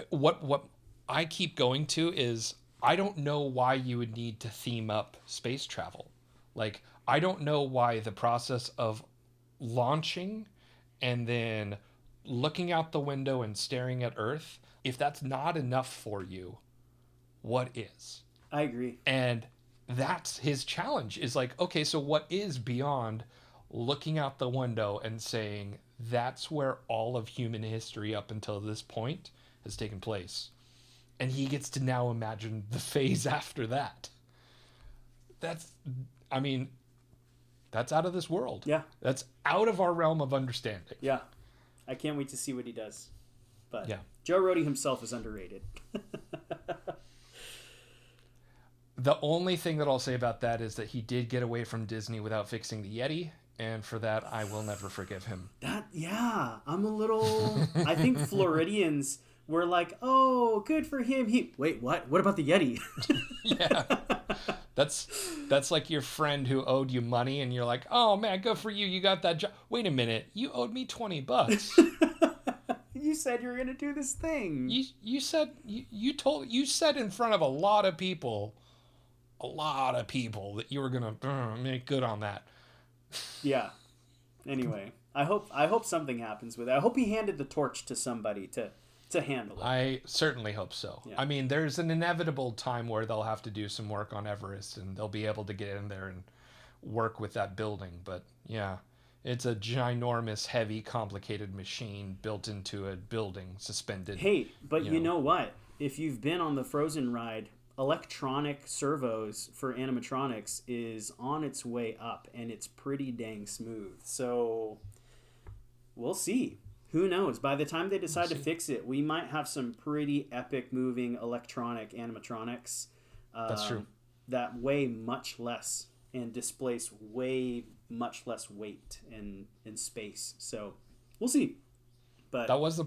What I keep going to is I don't know why you would need to theme up space travel. Like, I don't know why the process of launching and then looking out the window and staring at Earth, if that's not enough for you, what is? I agree. And that's his challenge, is like, okay, so what is beyond looking out the window and saying that's where all of human history up until this point has taken place? And he gets to now imagine the phase after that. That's, I mean, that's out of this world. Yeah. That's out of our realm of understanding. Yeah. I can't wait to see what he does. But yeah. Joe Rohde himself is underrated. The only thing that I'll say about that is that he did get away from Disney without fixing the Yeti. And for that, I will never forgive him. I'm a little... I think Floridians were like, oh, good for him. Wait, what? What about the Yeti? Yeah. That's like your friend who owed you money and you're like, oh man, good for you. You got that job. Wait a minute. You owed me $20. You said you were going to do this thing. You said in front of a lot of people that you were going to make good on that. Yeah. Anyway, I hope something happens with it. I hope he handed the torch to somebody to handle it. I certainly hope so. Yeah. I mean, there's an inevitable time where they'll have to do some work on Everest and they'll be able to get in there and work with that building. But yeah, it's a ginormous, heavy, complicated machine built into a building, suspended. Hey, but you know what? If you've been on the Frozen ride, electronic servos for animatronics is on its way up, and it's pretty dang smooth. So we'll see. Who knows? By the time they decide to fix it, we might have some pretty epic moving electronic animatronics. That's true. That weigh much less and displace way much less weight in space. So we'll see. But that was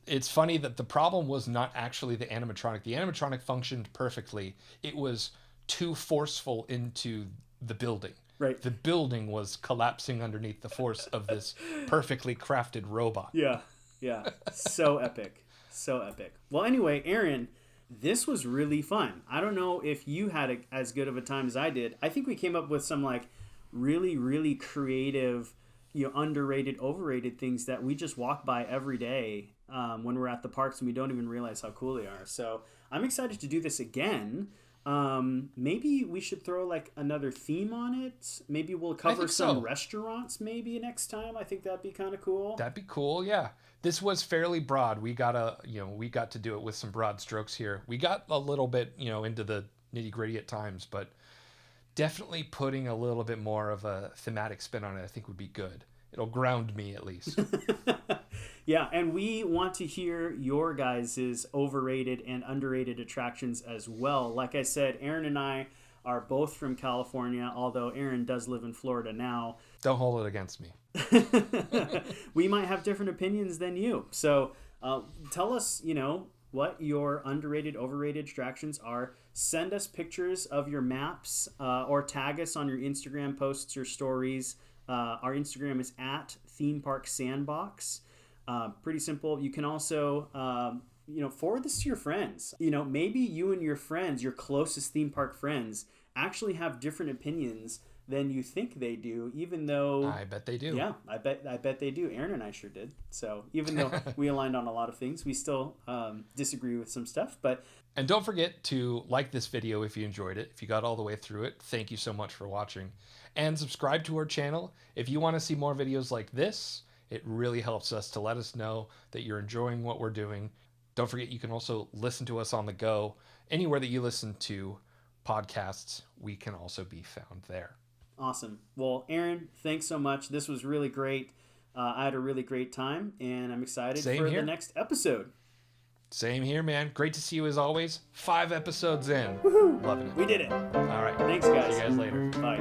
it's funny that the problem was not actually the animatronic. The animatronic functioned perfectly. It was too forceful into the building. Right. The building was collapsing underneath the force of this perfectly crafted robot. Yeah. So epic. So epic. Well, anyway, Aaron, this was really fun. I don't know if you had as good of a time as I did. I think we came up with some like really, really creative, underrated, overrated things that we just walk by every day when we're at the parks and we don't even realize how cool they are. So I'm excited to do this again. Maybe we should throw like another theme on it. Maybe we'll cover some restaurants maybe next time. I think that'd be kind of cool. That'd be cool. Yeah. This was fairly broad. We got to do it with some broad strokes here. We got a little bit, into the nitty gritty at times, but definitely putting a little bit more of a thematic spin on it, I think would be good. It'll ground me at least. Yeah, and we want to hear your guys' overrated and underrated attractions as well. Like I said, Aaron and I are both from California, although Aaron does live in Florida now. Don't hold it against me. We might have different opinions than you. So tell us, what your underrated, overrated attractions are. Send us pictures of your maps or tag us on your Instagram posts or stories. Our Instagram is at Theme Park Sandbox. Pretty simple. You can also, forward this to your friends. Maybe you and your friends, your closest theme park friends, actually have different opinions than you think they do, even though... I bet they do. Yeah, I bet they do. Aaron and I sure did. So even though we aligned on a lot of things, we still disagree with some stuff. And don't forget to like this video if you enjoyed it. If you got all the way through it, thank you so much for watching. And subscribe to our channel. If you want to see more videos like this, it really helps us to let us know that you're enjoying what we're doing. Don't forget, you can also listen to us on the go. Anywhere that you listen to podcasts, we can also be found there. Awesome. Well, Aaron, thanks so much. This was really great. I had a really great time, and I'm excited for the next episode. Same here, man. Great to see you as always. 5 episodes in. Woohoo! Loving it. We did it. All right. Thanks, guys. See you guys later. Bye.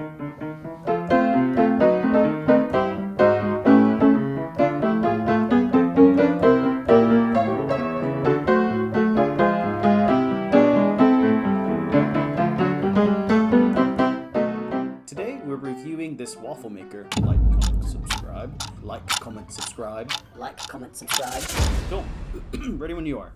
Today, we're reviewing this waffle maker. Like, comment, subscribe. Like, comment, subscribe. Like, comment, subscribe. Cool. Ready when you are.